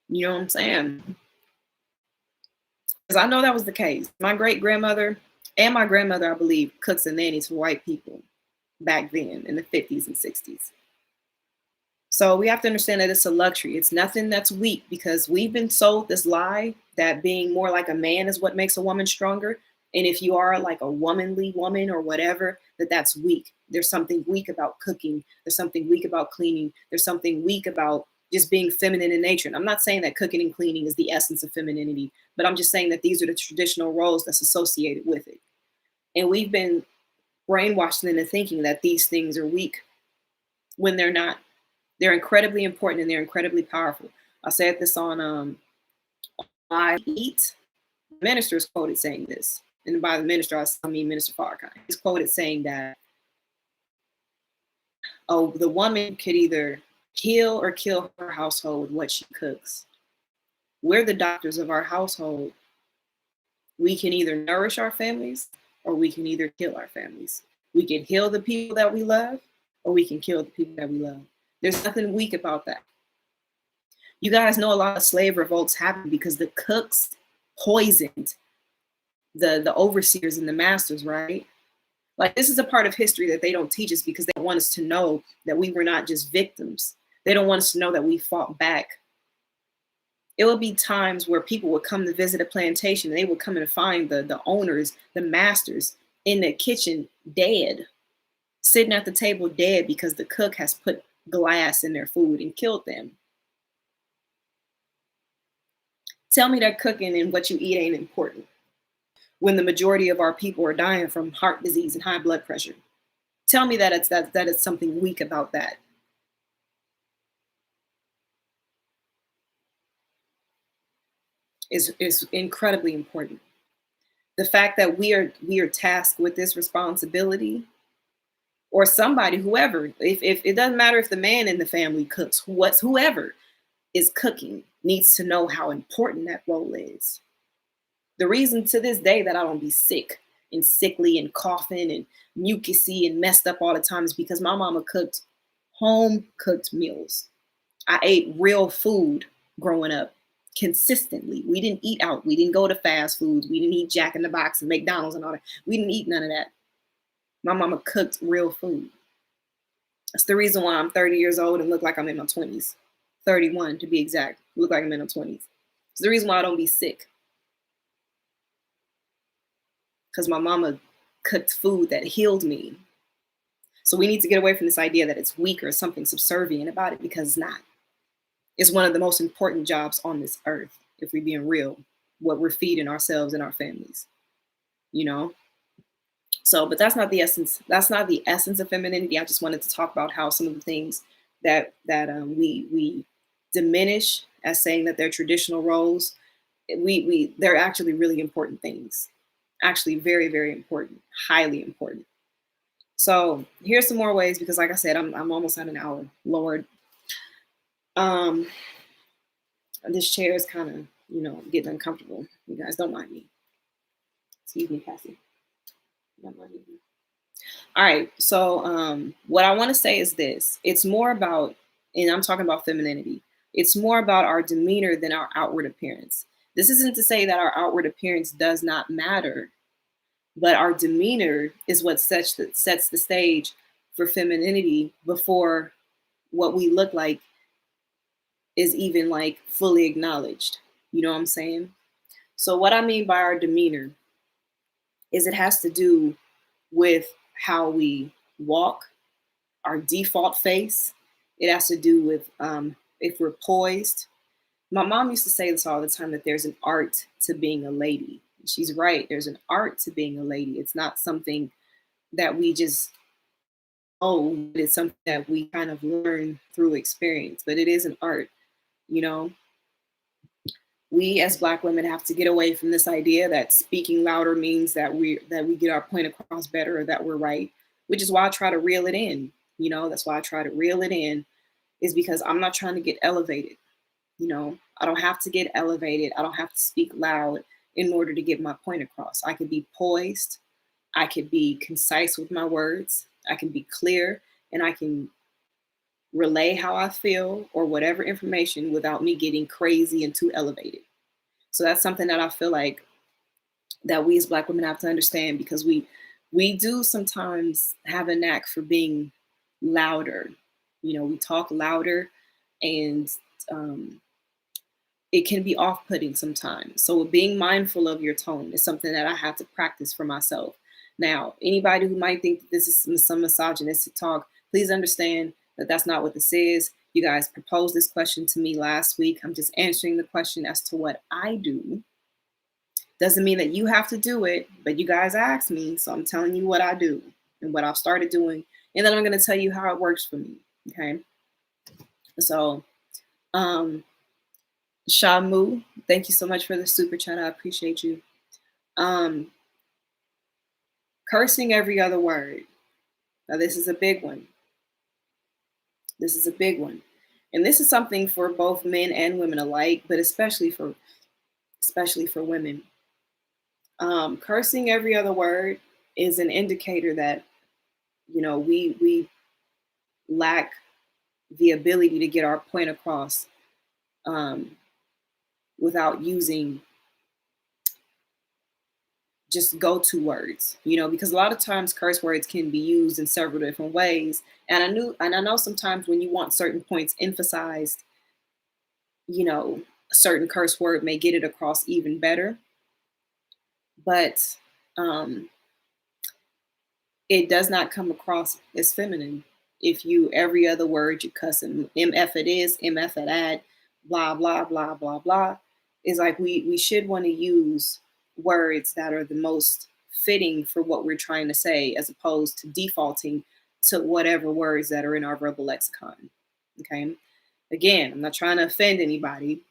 You know what I'm saying? Because I know that was the case. My great grandmother and my grandmother, I believe, cooks and nannies for white people back then in the 50s and 60s. So we have to understand that it's a luxury. It's nothing that's weak, because we've been sold this lie that being more like a man is what makes a woman stronger. And if you are like a womanly woman or whatever, that's weak. There's something weak about cooking. There's something weak about cleaning. There's something weak about just being feminine in nature. And I'm not saying that cooking and cleaning is the essence of femininity, but I'm just saying that these are the traditional roles that's associated with it. And we've been brainwashed into thinking that these things are weak when they're not. They're incredibly important and they're incredibly powerful. I said this on I Eat. The minister is quoted saying this. And by the minister, I mean Minister Farrakhan. He's quoted saying that, oh, the woman could either heal or kill her household with what she cooks. We're the doctors of our household. We can either nourish our families or we can either kill our families. We can heal the people that we love or we can kill the people that we love. There's nothing weak about that. You guys know a lot of slave revolts happened because the cooks poisoned the overseers and the masters, right? Like, this is a part of history that they don't teach us because they want us to know that we were not just victims. They don't want us to know that we fought back. It would be times where people would come to visit a plantation and they would come and find the owners, the masters in the kitchen dead, sitting at the table dead because the cook has put glass in their food and killed them. Tell me that cooking and what you eat ain't important when the majority of our people are dying from heart disease and high blood pressure. Tell me that it's something weak about that. Is incredibly important. The fact that we are tasked with this responsibility, or somebody, whoever, if it doesn't matter if the man in the family cooks, whoever is cooking needs to know how important that role is. The reason to this day that I don't be sick and sickly and coughing and mucusy and messed up all the time is because my mama cooked home cooked meals. I ate real food growing up consistently. We didn't eat out. We didn't go to fast foods. We didn't eat Jack in the Box and McDonald's and all that. We didn't eat none of that. My mama cooked real food. That's the reason why I'm 30 years old and look like I'm in my 20s. 31 to be exact. Look like I'm in my 20s. It's the reason why I don't be sick. Because my mama cooked food that healed me. So we need to get away from this idea that it's weak or something subservient about it, because it's not. It's one of the most important jobs on this earth, if we're being real, what we're feeding ourselves and our families, you know? So, but that's not the essence. That's not the essence of femininity. I just wanted to talk about how some of the things that we diminish as saying that they're traditional roles, they're actually really important things. Actually, very, very important, highly important. So here's some more ways, because like I said, I'm almost at an hour. Lord, this chair is kind of getting uncomfortable. You guys don't mind me. Excuse me, Cassie. Don't mind me. All right. So what I want to say is this. It's more about, and I'm talking about femininity. It's more about our demeanor than our outward appearance. This isn't to say that our outward appearance does not matter, but our demeanor is what sets the stage for femininity before what we look like is even like fully acknowledged. You know what I'm saying? So what I mean by our demeanor is it has to do with how we walk, our default face. It has to do with if we're poised. My mom used to say this all the time, that there's an art to being a lady. She's right. There's an art to being a lady. It's not something that we just it's something that we kind of learn through experience, but it is an art. You know, we as Black women have to get away from this idea that speaking louder means that we get our point across better, or that we're right, which is why I try to reel it in. You know, that's why I try to reel it in, is because I'm not trying to get elevated. You know, I don't have to get elevated. I don't have to speak loud in order to get my point across. I can be poised. I can be concise with my words. I can be clear, and I can relay how I feel or whatever information without me getting crazy and too elevated. So that's something that I feel like that we as Black women have to understand, because we do sometimes have a knack for being louder. You know, we talk louder, and um, it can be off-putting sometimes. So being mindful of your tone is something that I have to practice for myself. Now, anybody who might think that this is some misogynistic talk, please understand that that's not what this is. You guys proposed this question to me last week. I'm just answering the question as to what I do. Doesn't mean that you have to do it, but you guys asked me, so I'm telling you what I do and what I've started doing, and then I'm going to tell you how it works for me. Okay. So, um, Shamu, thank you so much for the super chat. I appreciate you. Um, Cursing every other word. Now, this is a big one. This is a big one. And this is something for both men and women alike, but especially for women. Cursing every other word is an indicator that, you know, we lack the ability to get our point across um, without using just go-to words, you know, because a lot of times curse words can be used in several different ways. And I know sometimes when you want certain points emphasized, you know, a certain curse word may get it across even better. But um, it does not come across as feminine if you every other word you cuss and mf it is, mf it at, blah blah blah blah blah. Is like we should want to use words that are the most fitting for what we're trying to say, as opposed to defaulting to whatever words that are in our verbal lexicon. Okay. Again, I'm not trying to offend anybody,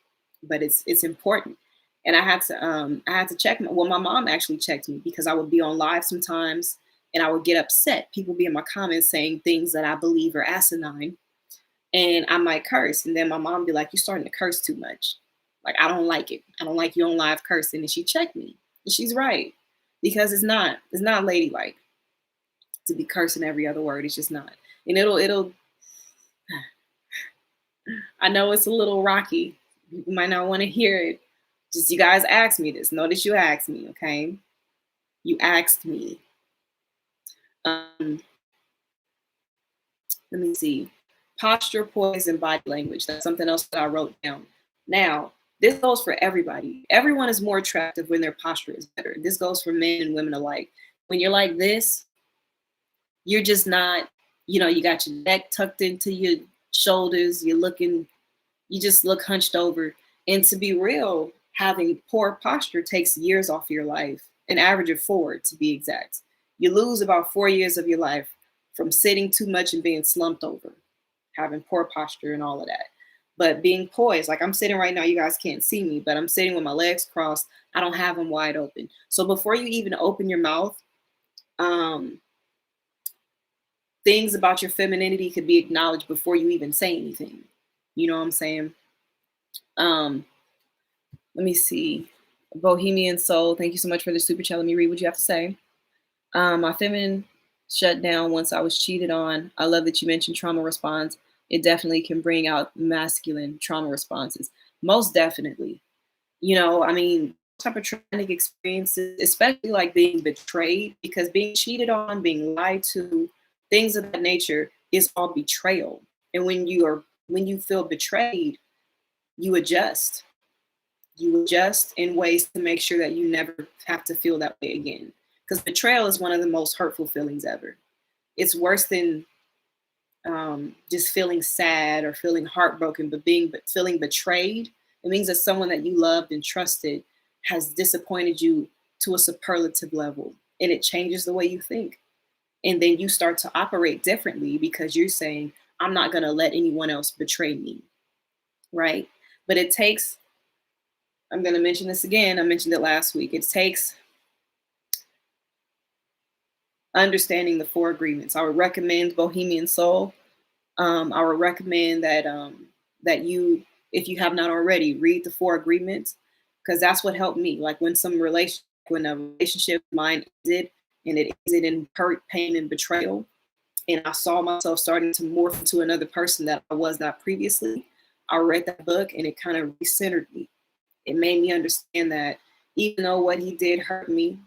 but it's important. And I had to check well, my mom actually checked me, because I would be on live sometimes and I would get upset. People be in my comments saying things that I believe are asinine, and I might curse. And then my mom be like, "You're starting to curse too much. Like, I don't like it. I don't like you on live cursing." And she checked me. And she's right. Because it's not ladylike to be cursing every other word. It's just not. And it'll I know it's a little rocky. You might not want to hear it. Just, you guys asked me this. Notice you asked me, okay? You asked me. Um, Let me see. Posture, poise, and body language. That's something else that I wrote down. Now, this goes for everybody. Everyone is more attractive when their posture is better. This goes for men and women alike. When you're like this, you're just not, you know, you got your neck tucked into your shoulders, you just look hunched over. And to be real, having poor posture takes years off your life, an average of 4 to be exact. You lose about 4 years of your life from sitting too much and being slumped over, having poor posture and all of that. But being poised, like I'm sitting right now, you guys can't see me, but I'm sitting with my legs crossed. I don't have them wide open. So before you even open your mouth, um, things about your femininity could be acknowledged before you even say anything. You know what I'm saying? Um, Let me see. Bohemian Soul, thank you so much for the super chat. Let me read what you have to say. My feminine shut down once I was cheated on. I love that you mentioned trauma response. It definitely can bring out masculine trauma responses. Most definitely. I mean, type of traumatic experiences, especially like being betrayed, because being cheated on, being lied to, things of that nature is all betrayal. And when you feel betrayed, you adjust. You adjust in ways to make sure that you never have to feel that way again. Because betrayal is one of the most hurtful feelings ever. It's worse than just feeling sad or feeling heartbroken, but feeling betrayed. It means that someone that you loved and trusted has disappointed you to a superlative level, and it changes the way you think. And then you start to operate differently because you're saying, I'm not going to let anyone else betray me. Right. But it takes, I'm going to mention this again. I mentioned it last week. It takes understanding the four agreements. I would recommend Bohemian Soul. I would recommend that you, if you have not already, read the four agreements, because that's what helped me. Like when a relationship of mine ended, and it ended in hurt, pain, and betrayal, and I saw myself starting to morph into another person that I was not previously. I read that book, and it kind of recentered me. It made me understand that even though what he did hurt me,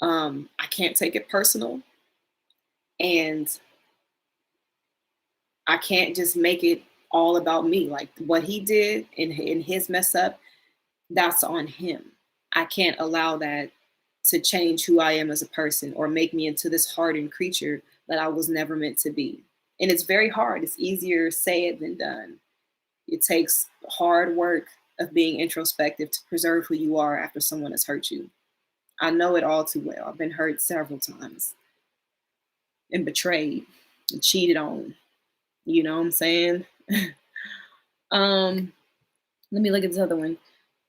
I can't take it personal, and I can't just make it all about me. Like what he did in his mess up, that's on him. I can't allow that to change who I am as a person or make me into this hardened creature that I was never meant to be. And it's very hard. It's easier said than done. It takes hard work of being introspective to preserve who you are after someone has hurt you. I know it all too well. I've been hurt several times and betrayed and cheated on. You know what I'm saying? um, Let me look at this other one.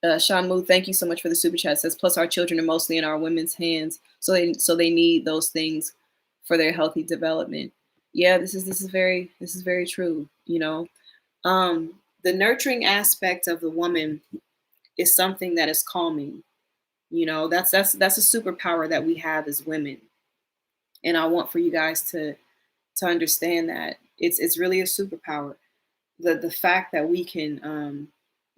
Shamu, thank you so much for the super chat. It says, plus our children are mostly in our women's hands, so they need those things for their healthy development. Yeah, this is very true. The nurturing aspect of the woman is something that is calming. That's a superpower that we have as women, and I want for you guys to understand that it's really a superpower. The fact that we can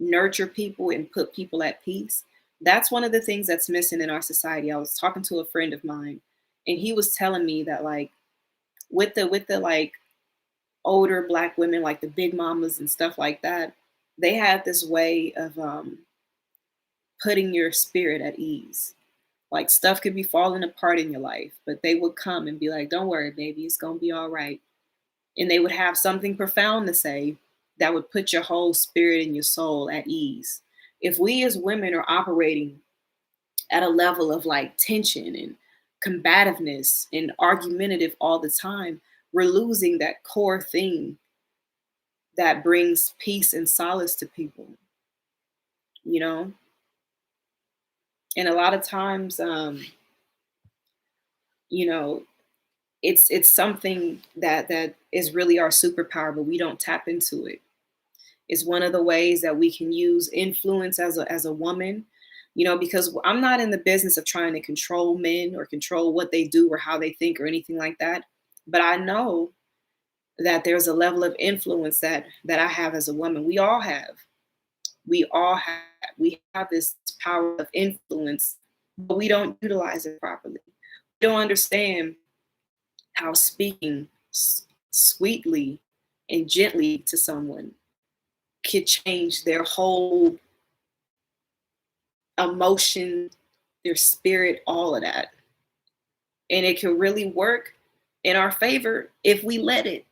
nurture people and put people at peace, that's one of the things that's missing in our society. I was talking to a friend of mine, and he was telling me that, like, with the like older black women, like the big mamas and stuff like that, they had this way of putting your spirit at ease. Like stuff could be falling apart in your life, but they would come and be like, don't worry, baby, it's gonna be all right. And they would have something profound to say that would put your whole spirit and your soul at ease. If we as women are operating at a level of like tension and combativeness and argumentative all the time, we're losing that core thing that brings peace and solace to people, you know? And a lot of times, you know, it's something that is really our superpower, but we don't tap into it. Is one of the ways that we can use influence as a woman, because I'm not in the business of trying to control men or control what they do or how they think or anything like that. But I know that there's a level of influence that I have as a woman. We all have. We have this power of influence, but we don't utilize it properly. We don't understand how speaking sweetly and gently to someone could change their whole emotion, their spirit, all of that. And it can really work in our favor if we let it.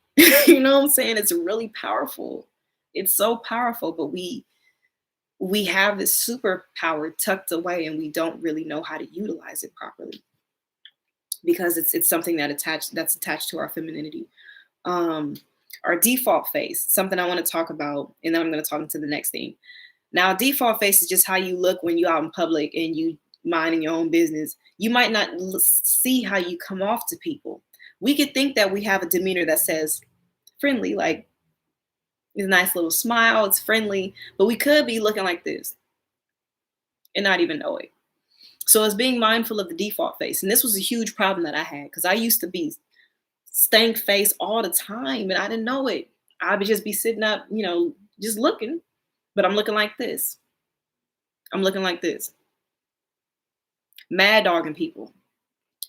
You know what I'm saying? It's really powerful. It's so powerful, but we have this superpower tucked away and we don't really know how to utilize it properly because it's something that's attached to our femininity. Um, our default face, something I want to talk about, and then I'm going to talk into the next thing. Now, default face is just how you look when you're out in public and you minding your own business. You might not see how you come off to people. We could think that we have a demeanor that says friendly, like it's a nice little smile, it's friendly, but we could be looking like this and not even know it. So it's being mindful of the default face. And this was a huge problem that I had because I used to be stank face all the time and I didn't know it. I would just be sitting up, just looking, but I'm looking like this. I'm looking like this. Mad dogging people.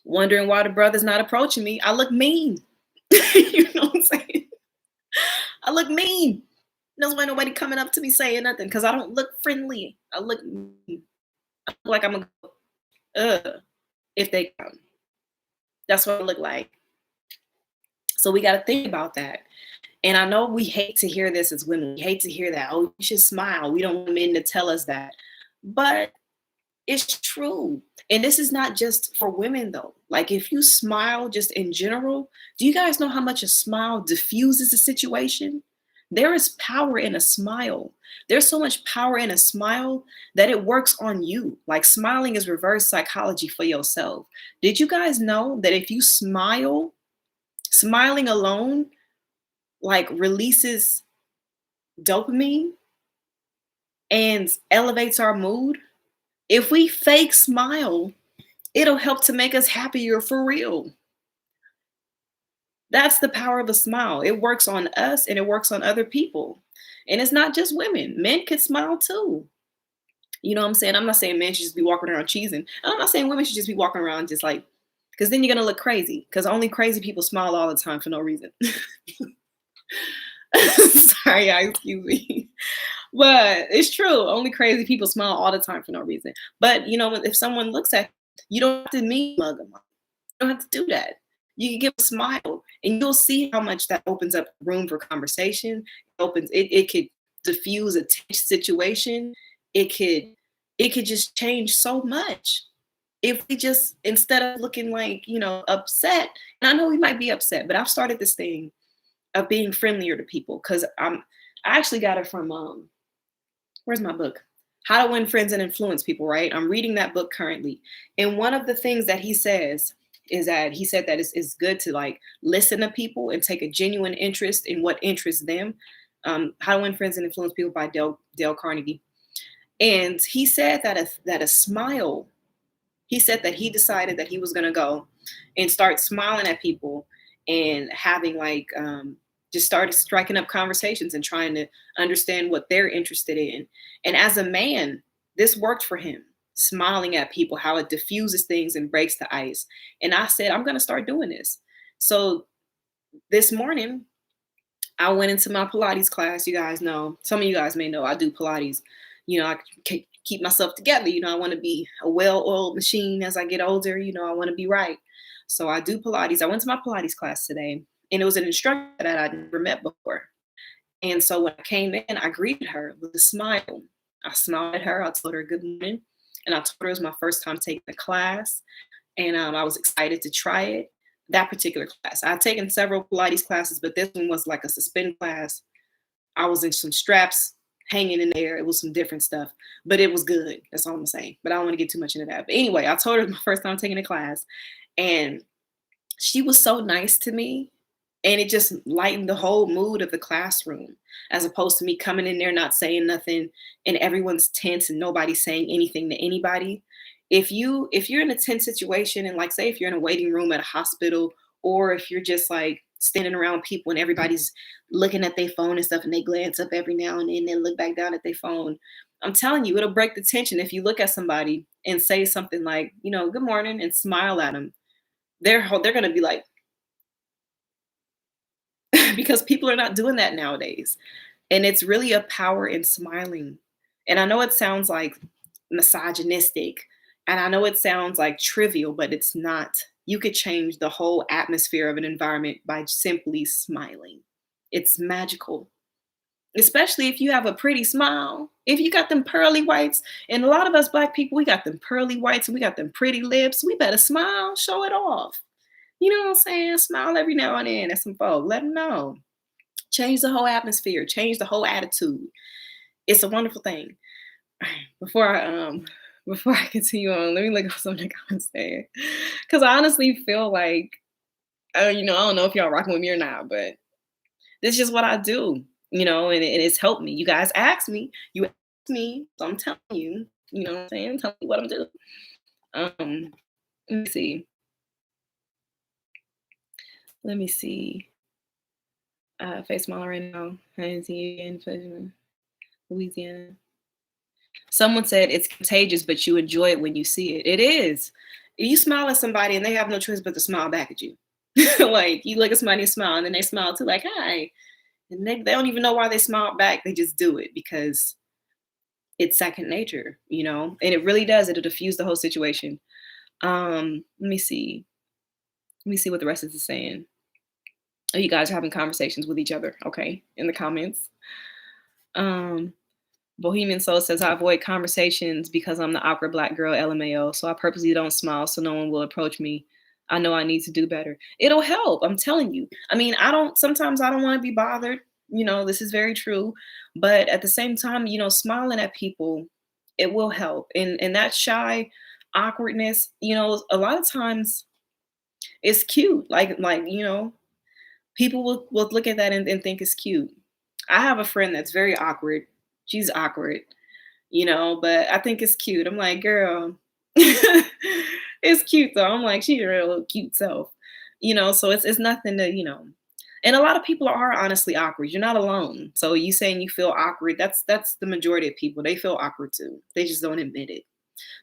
Wondering why the brother's not approaching me. I look mean. You know what I'm saying? I look mean. That's why nobody coming up to me saying nothing because I don't look friendly. I look mean. I look like I'm a if they come. That's what I look like. So we got to think about that. And I know we hate to hear this as women. We hate to hear that. Oh, you should smile. We don't want men to tell us that. But it's true. And this is not just for women, though. Like, if you smile just in general, do you guys know how much a smile diffuses a situation? There is power in a smile. There's so much power in a smile that it works on you. Like, smiling is reverse psychology for yourself. Did you guys know that if you smile, smiling alone, like, releases dopamine and elevates our mood? If we fake smile, it'll help to make us happier for real. That's the power of a smile. It works on us and it works on other people. And it's not just women. Men can smile too. You know what I'm saying? I'm not saying men should just be walking around cheesing. I'm not saying women should just be walking around just like, because then you're going to look crazy. Because only crazy people smile all the time for no reason. Sorry, guys, excuse me. But it's true. Only crazy people smile all the time for no reason. But, if someone looks at you, don't have to mean mug them. You don't have to do that. You can give a smile and you'll see how much that opens up room for conversation. It could diffuse a tense situation. It could just change so much. If we just, instead of looking like, upset, and I know we might be upset, but I've started this thing of being friendlier to people because I actually got it from where's my book? How to Win Friends and Influence People, right? I'm reading that book currently. And one of the things that he says is that he said that it's good to like listen to people and take a genuine interest in what interests them. How to Win Friends and Influence People by Dale Carnegie. And he said that a smile, he said that he decided that he was going to go and start smiling at people and having just started striking up conversations and trying to understand what they're interested in. And as a man, this worked for him, smiling at people, how it diffuses things and breaks the ice. And I said, I'm going to start doing this. So this morning, I went into my Pilates class. You guys know, some of you guys may know I do Pilates. I keep myself together. I want to be a well-oiled machine as I get older. I want to be right. So I do Pilates. I went to my Pilates class today. And it was an instructor that I'd never met before. And so when I came in, I greeted her with a smile. I smiled at her. I told her good morning. And I told her it was my first time taking the class. And I was excited to try it, that particular class. I've taken several Pilates classes, but this one was like a suspended class. I was in some straps hanging in there. It was some different stuff, but it was good. That's all I'm saying. But I don't want to get too much into that. But anyway, I told her it was my first time taking a class. And she was so nice to me. And it just lightened the whole mood of the classroom, as opposed to me coming in there not saying nothing and everyone's tense and nobody's saying anything to anybody. If you're in a tense situation and like say if you're in a waiting room at a hospital, or if you're just like standing around people and everybody's looking at their phone and stuff and they glance up every now and then and look back down at their phone, I'm telling you, it'll break the tension if you look at somebody and say something like, good morning, and smile at them. They're going to be like, because people are not doing that nowadays. And it's really a power in smiling. And I know it sounds like misogynistic and I know it sounds like trivial, but it's not. You could change the whole atmosphere of an environment by simply smiling. It's magical, especially if you have a pretty smile. If you got them pearly whites, and a lot of us Black people, we got them pearly whites and we got them pretty lips. We better smile, show it off. You know what I'm saying? Smile every now and then at some folk. Let them know. Change the whole atmosphere. Change the whole attitude. It's a wonderful thing. Before I continue on, let me look up something I was saying. Because I honestly feel like, I don't know if y'all rocking with me or not, but this is just what I do, and it's helped me. You guys asked me. You asked me, so I'm telling you, you know what I'm saying? Tell me what I'm doing. Um, let me see. Let me see. Face smile right now. In Louisiana. Someone said it's contagious, but you enjoy it when you see it. It is. You smile at somebody and they have no choice but to smile back at you. Like you look at somebody and smile, and then they smile too, like hi. And they don't even know why they smile back. They just do it because it's second nature, and it really does. It'll diffuse the whole situation. Let me see. Let me see what the rest is saying. Oh, you guys are having conversations with each other, okay, in the comments. Um, Bohemian Soul says, I avoid conversations because I'm the awkward black girl, LMAO. So I purposely don't smile so no one will approach me. I know I need to do better. It'll help. I'm telling you. I mean, sometimes I don't want to be bothered. This is very true. But at the same time, smiling at people, it will help. And that shy awkwardness, a lot of times it's cute. People will look at that and think it's cute. I have a friend that's very awkward. She's awkward, but I think it's cute. I'm like, girl, it's cute though. I'm like, she's a real cute self, so it's nothing to, and a lot of people are honestly awkward. You're not alone. So you saying you feel awkward, that's the majority of people. They feel awkward too. They just don't admit it.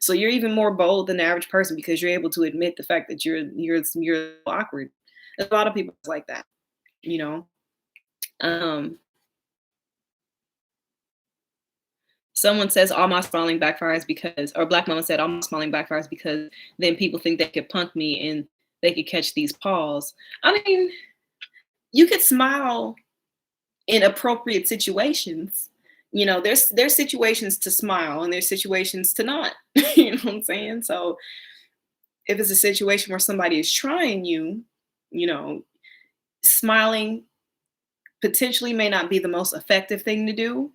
So you're even more bold than the average person because you're able to admit the fact that you're awkward. There's a lot of people like that, you know. Um, Someone says all my smiling backfires because, or Black Mama said all my smiling backfires because then people think they could punk me and they could catch these paws. I mean, you could smile in appropriate situations. There's situations to smile and there's situations to not. You know what I'm saying? So if it's a situation where somebody is trying you, you know, smiling potentially may not be the most effective thing to do.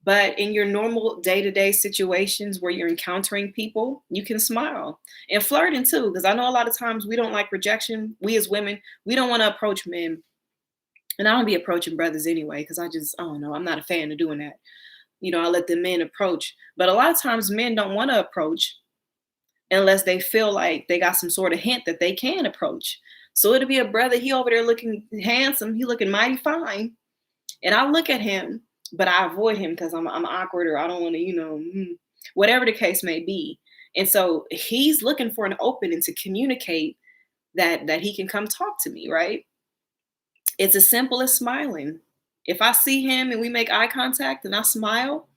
But in your normal day-to-day situations where you're encountering people, you can smile and flirting too. Because I know a lot of times we don't like rejection. We as women, we don't want to approach men. And I don't be approaching brothers anyway, because I don't know. I'm not a fan of doing that. I let the men approach. But a lot of times men don't want to approach unless they feel like they got some sort of hint that they can approach. So it'll be a brother, he over there looking handsome, he looking mighty fine. And I look at him, but I avoid him because I'm awkward or I don't want to, whatever the case may be. And so he's looking for an opening to communicate that he can come talk to me, right? It's as simple as smiling. If I see him and we make eye contact and I smile,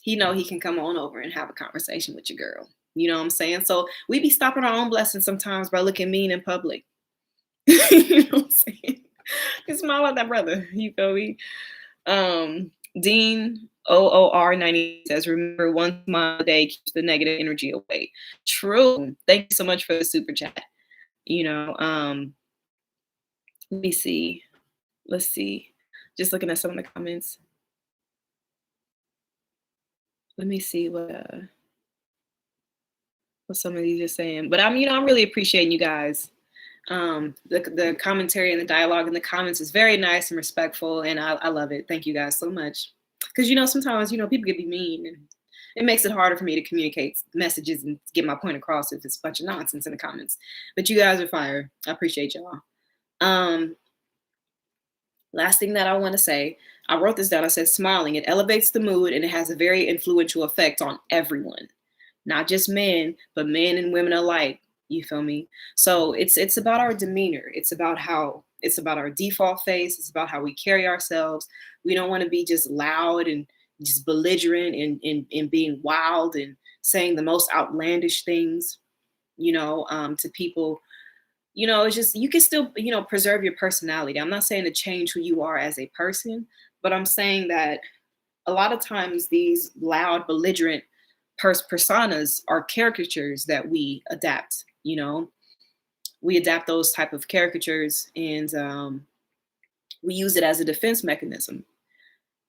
he can come on over and have a conversation with your girl. You know what I'm saying? So we be stopping our own blessings sometimes by looking mean in public. You know what I'm saying? You smile at that brother. You feel me? Dean OOR90 says, remember, one smile a day keeps the negative energy away. True. Thank you so much for the super chat. Let me see. Let's see. Just looking at some of the comments. Let me see what some of these are saying. But I'm really appreciating you guys. The commentary and the dialogue in the comments is very nice and respectful, and I love it. Thank you guys so much. Because sometimes people can be mean, and it makes it harder for me to communicate messages and get my point across if it's a bunch of nonsense in the comments. But you guys are fire. I appreciate y'all. Last thing that I want to say, I wrote this down. I said, smiling, it elevates the mood and it has a very influential effect on everyone, not just men, but men and women alike. You feel me? So it's about our demeanor. It's about our default face. It's about how we carry ourselves. We don't want to be just loud and just belligerent and being wild and saying the most outlandish things, to people. It's just, you can still, preserve your personality. I'm not saying to change who you are as a person, but I'm saying that a lot of times these loud, belligerent personas are caricatures that we adapt. We adapt those type of caricatures and we use it as a defense mechanism.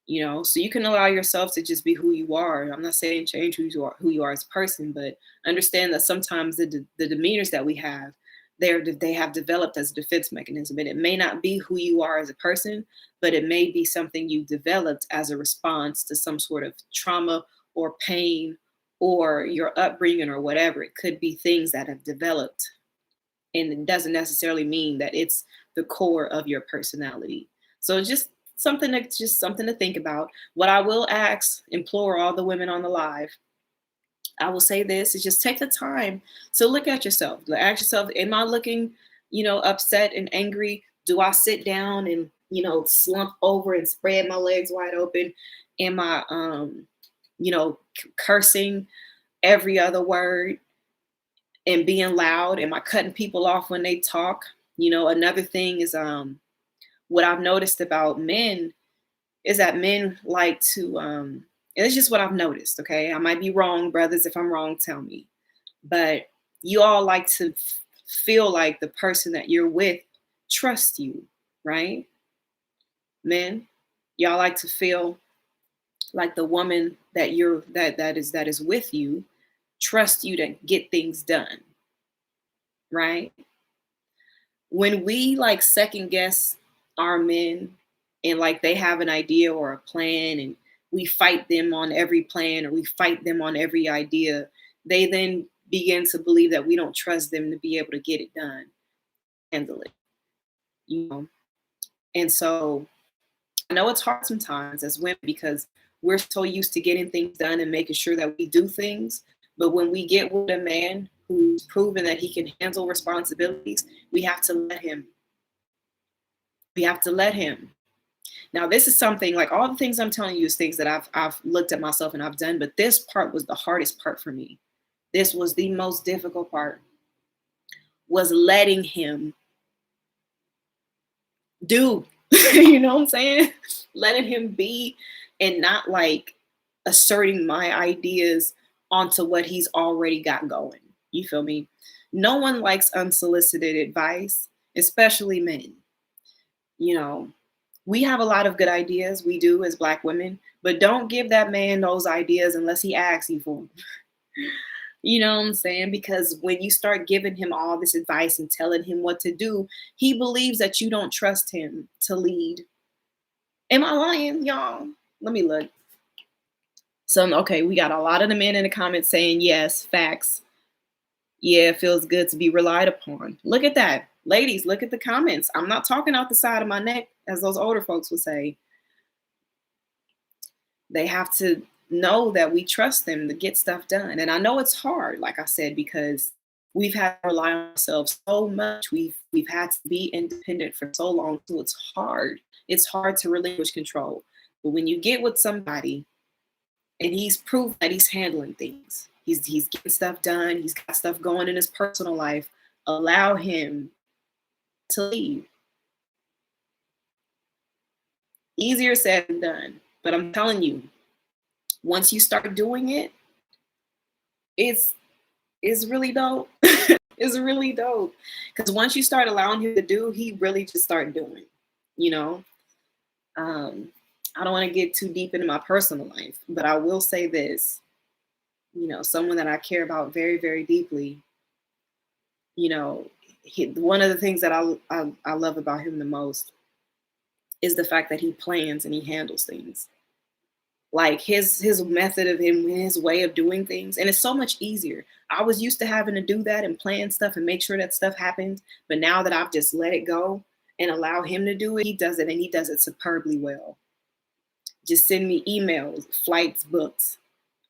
So you can allow yourself to just be who you are. I'm not saying change who you are as a person, but understand that sometimes the demeanors that we have, they have developed as a defense mechanism, and it may not be who you are as a person, but it may be something you developed as a response to some sort of trauma or pain or your upbringing or whatever. It could be things that have developed, and it doesn't necessarily mean that it's the core of your personality. So it's just something to think about. What I will implore all the women on the live, I will say this, is just take the time to look at yourself. Ask yourself, am I looking, upset and angry? Do I sit down and, slump over and spread my legs wide open? Am I, cursing every other word and being loud? Am I cutting people off when they talk? Another thing is what I've noticed about men is that men like to, and it's just what I've noticed, okay? I might be wrong, brothers. If I'm wrong, tell me. But you all like to feel like the person that you're with trusts you, right? Men, y'all like to feel like the woman that is with you trust you to get things done, right? When we like second guess our men and like they have an idea or a plan and we fight them on every plan or we fight them on every idea, they then begin to believe that we don't trust them to be able to get it done, handle it, you know. And so I know it's hard sometimes as women because we're so used to getting things done and making sure that we do things. But when we get with a man who's proven that he can handle responsibilities, we have to let him. We have to let him. Now, this is something like all the things I'm telling you is things that I've looked at myself and I've done, but this part was the hardest part for me. This was the most difficult part, was letting him do, you know what I'm saying? Letting him be and not like asserting my ideas onto what he's already got going. You feel me? No one likes unsolicited advice, especially men. You know, we have a lot of good ideas, we do as Black women, but don't give that man those ideas unless he asks you for them. You know what I'm saying? Because when you start giving him all this advice and telling him what to do, he believes that you don't trust him to lead. Am I lying, y'all? Let me look. So, okay, we got a lot of the men in the comments saying yes, facts. Yeah, it feels good to be relied upon. Look at that. Ladies, look at the comments. I'm not talking out the side of my neck, as those older folks would say. They have to know that we trust them to get stuff done. And I know it's hard, like I said, because we've had to rely on ourselves so much. We've had to be independent for so long. So it's hard. It's hard to relinquish control. But when you get with somebody and he's proved that he's handling things, he's getting stuff done, he's got stuff going in his personal life, allow him to lead. Easier said than done. But I'm telling you, once you start doing it, it's really dope. It's really dope. Because once you start allowing him to do, he really just start doing, you know. I don't want to get too deep into my personal life, but I will say this, you know, someone that I care about very, very deeply, you know, one of the things that I love about him the most is the fact that he plans and he handles things. Like his method of him, his way of doing things. And it's so much easier. I was used to having to do that and plan stuff and make sure that stuff happens. But now that I've just let it go and allow him to do it, he does it and he does it superbly well. Just send me emails, flights booked.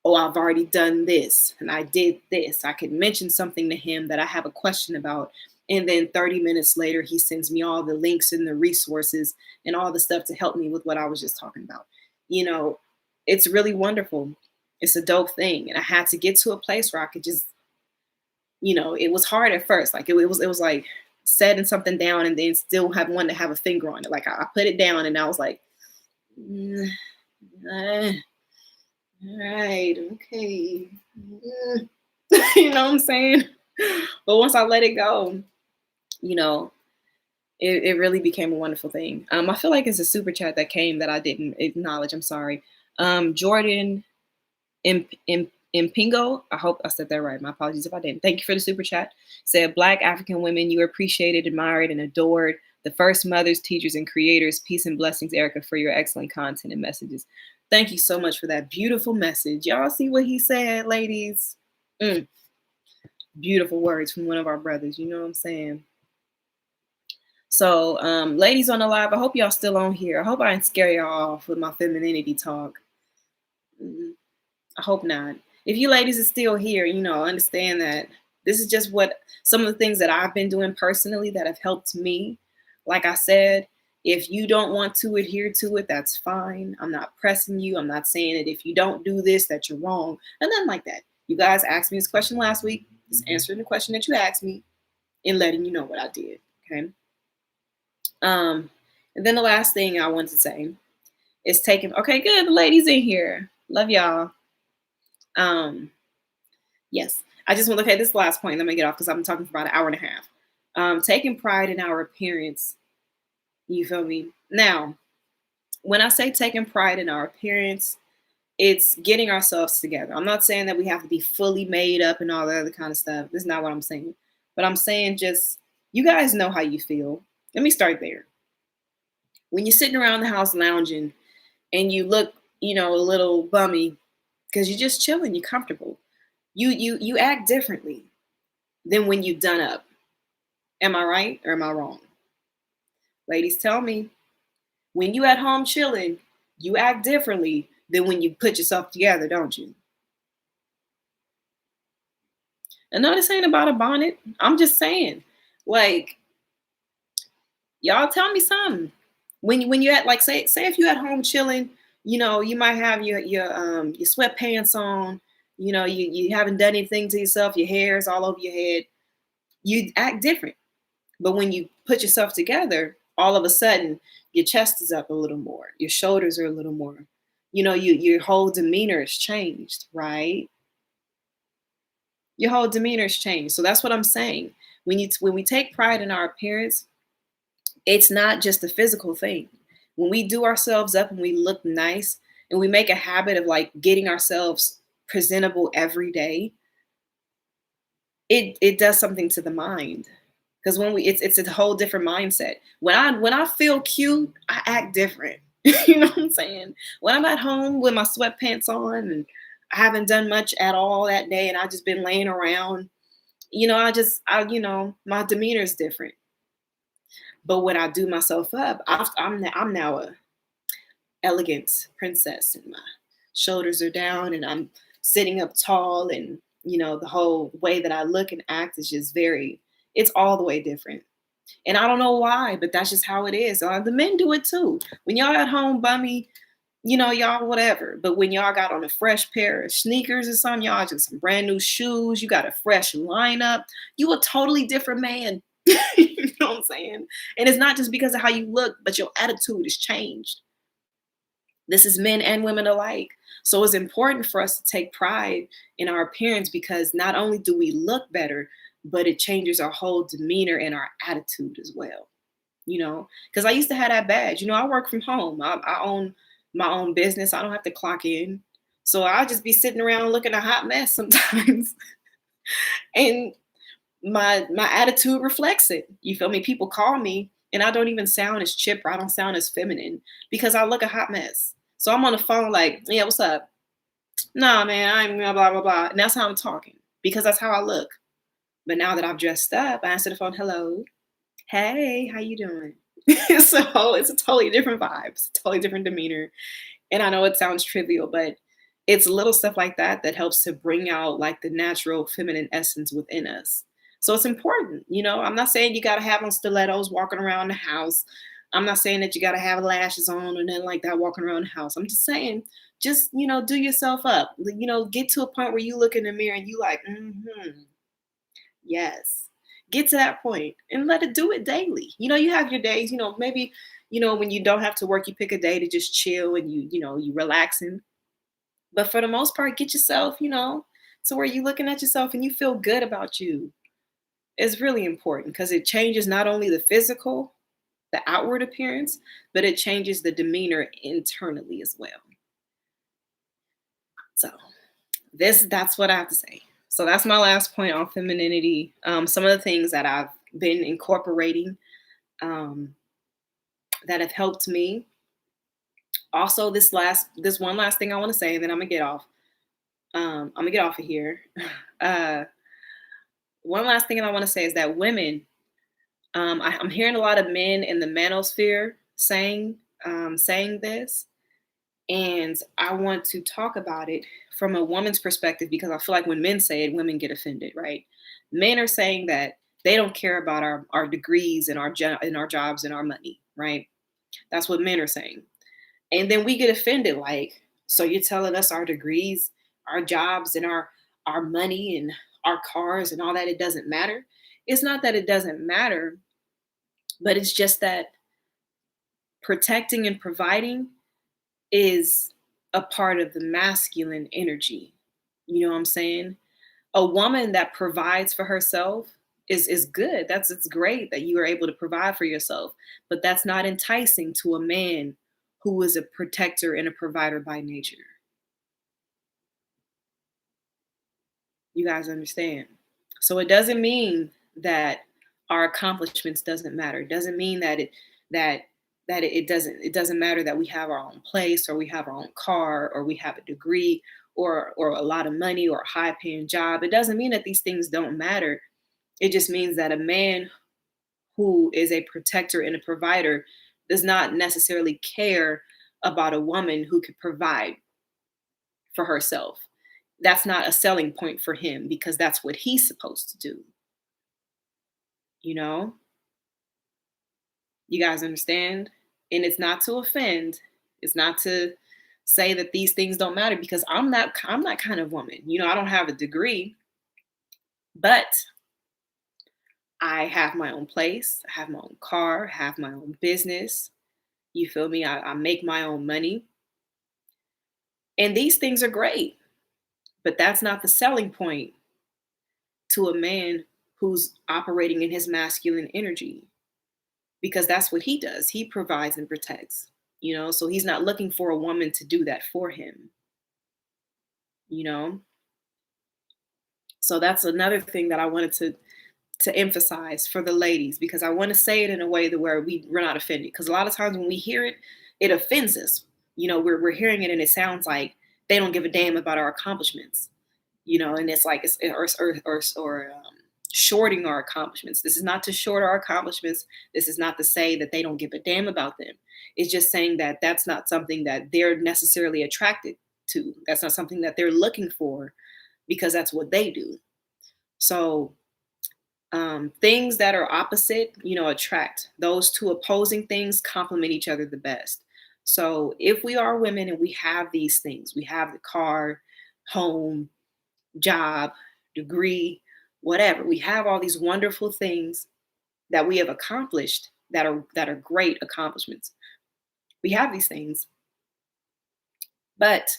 Oh, I've already done this and I did this. I could mention something to him that I have a question about. And then 30 minutes later, he sends me all the links and the resources and all the stuff to help me with what I was just talking about. You know, it's really wonderful. It's a dope thing. And I had to get to a place where I could just, you know, it was hard at first. Like it was like setting something down and then still have one to have a finger on it. Like I put it down and I was like, all right, okay. You know what I'm saying? But once I let it go, you know, it really became a wonderful thing. I feel like it's a super chat that came that I didn't acknowledge. I'm sorry. Jordan Impingo, I hope I said that right. My apologies if I didn't. Thank you for the super chat. Said, Black African women, you are appreciated, admired, and adored. The first mothers, teachers, and creators. Peace and blessings, Erica, for your excellent content and messages. Thank you so much for that beautiful message. Y'all see what he said, ladies? Mm, beautiful words from one of our brothers. You know what I'm saying? So, ladies on the live, I hope y'all still on here. I hope I didn't scare y'all off with my femininity talk. Mm, I hope not. If you ladies are still here, understand that this is just what some of the things that I've been doing personally that have helped me. Like I said, if you don't want to adhere to it, that's fine. I'm not pressing you. I'm not saying that if you don't do this, that you're wrong. And nothing like that. You guys asked me this question last week. Just answering the question that you asked me and letting you know what I did. Okay. And then the last thing I want to say is taking, okay, good. The ladies in here. Love y'all. Yes. I just want to, okay, this last point. Let me get off because I'm talking for about an hour and a half. Taking pride in our appearance. You feel me? Now, when I say taking pride in our appearance, it's getting ourselves together. I'm not saying that we have to be fully made up and all that other kind of stuff. That's not what I'm saying. But I'm saying just, you guys know how you feel. Let me start there. When you're sitting around the house lounging and you look, a little bummy because you're just chilling, you're comfortable. You act differently than when you've done up. Am I right or am I wrong? Ladies, tell me. When you at home chilling, you act differently than when you put yourself together, don't you? And no, this ain't about a bonnet. I'm just saying, like, y'all tell me something. When you at, like, say if you at home chilling, you might have your sweatpants on, you haven't done anything to yourself, your hair is all over your head. You act different. But when you put yourself together, all of a sudden your chest is up a little more, your shoulders are a little more, your whole demeanor has changed, right? Your whole demeanor has changed. So that's what I'm saying. When we take pride in our appearance, it's not just a physical thing. When we do ourselves up and we look nice and we make a habit of like getting ourselves presentable every day, it does something to the mind. Because when it's a whole different mindset. When I feel cute, I act different. You know what I'm saying? When I'm at home with my sweatpants on and I haven't done much at all that day and I just been laying around, my demeanor is different. But when I do myself up, I'm now a elegant princess and my shoulders are down and I'm sitting up tall and the whole way that I look and act is just it's all the way different. And I don't know why, but that's just how it is. The men do it too. When y'all at home bummy, y'all whatever. But when y'all got on a fresh pair of sneakers or something, y'all just some brand new shoes, you got a fresh lineup, you a totally different man. You know what I'm saying? And it's not just because of how you look, but your attitude has changed. This is men and women alike. So it's important for us to take pride in our appearance because not only do we look better, but it changes our whole demeanor and our attitude as well. Because I used to have that badge. I work from home. I own my own business. I don't have to clock in. So I'll just be sitting around looking a hot mess sometimes. And my attitude reflects it. You feel me? People call me and I don't even sound as chipper. I don't sound as feminine because I look a hot mess. So I'm on the phone like, yeah, what's up? Nah, man, I'm blah, blah, blah. And that's how I'm talking because that's how I look. But now that I've dressed up, I answer the phone, hello, hey, how you doing? So it's a totally different vibe. It's a totally different demeanor. And I know it sounds trivial, but it's little stuff like that that helps to bring out like the natural feminine essence within us. So it's important. I'm not saying you got to have on stilettos walking around the house. I'm not saying that you got to have lashes on or nothing like that walking around the house. I'm just saying, do yourself up. Get to a point where you look in the mirror and you like, yes. Get to that point and let it do it daily. You have your days, maybe, when you don't have to work, you pick a day to just chill and you relaxing. But for the most part, get yourself, to where you're looking at yourself and you feel good about you. It's really important because it changes not only the physical, the outward appearance, but it changes the demeanor internally as well. So that's what I have to say. So that's my last point on femininity. Some of the things that I've been incorporating that have helped me. Also, this one last thing I want to say, and then I'm gonna get off. I'm gonna get off of here. Uh, One last thing I want to say is that women, I'm hearing a lot of men in the manosphere saying this, and I want to talk about it from a woman's perspective because I feel like when men say it, women get offended, right? Men are saying that they don't care about our degrees and and our jobs and our money, right? That's what men are saying. And then we get offended, like, so you're telling us our degrees, our jobs, and our money and our cars and all that, it doesn't matter. It's not that it doesn't matter, but it's just that protecting and providing is a part of the masculine energy. You know what I'm saying? A woman that provides for herself is good. It's great that you are able to provide for yourself, but that's not enticing to a man who is a protector and a provider by nature. You guys understand? So it doesn't mean that our accomplishments doesn't matter. It doesn't mean that it doesn't matter that we have our own place or we have our own car or we have a degree or a lot of money or a high paying job. It doesn't mean that these things don't matter. It just means that a man who is a protector and a provider does not necessarily care about a woman who could provide for herself. That's not a selling point for him because that's what he's supposed to do. You know, you guys understand? And it's not to offend, it's not to say that these things don't matter because I'm that kind of woman. You know, I don't have a degree, but I have my own place, I have my own car, I have my own business. You feel me? I make my own money. And these things are great, but that's not the selling point to a man who's operating in his masculine energy because that's what he does. He provides and protects, you know, so he's not looking for a woman to do that for him, you know. So that's another thing that I wanted to emphasize for the ladies because I want to say it in a way that where we're not offended because a lot of times when we hear it, it offends us. You know, we're hearing it and it sounds like they don't give a damn about our accomplishments, you know, and it's like shorting our accomplishments. This is not to short our accomplishments. This is not to say that they don't give a damn about them. It's just saying that that's not something that they're necessarily attracted to. That's not something that they're looking for because that's what they do. So things that are opposite, you know, attract. Those two opposing things complement each other the best. So if we are women and we have these things, we have the car, home, job, degree, whatever. We have all these wonderful things that we have accomplished that are great accomplishments. We have these things, but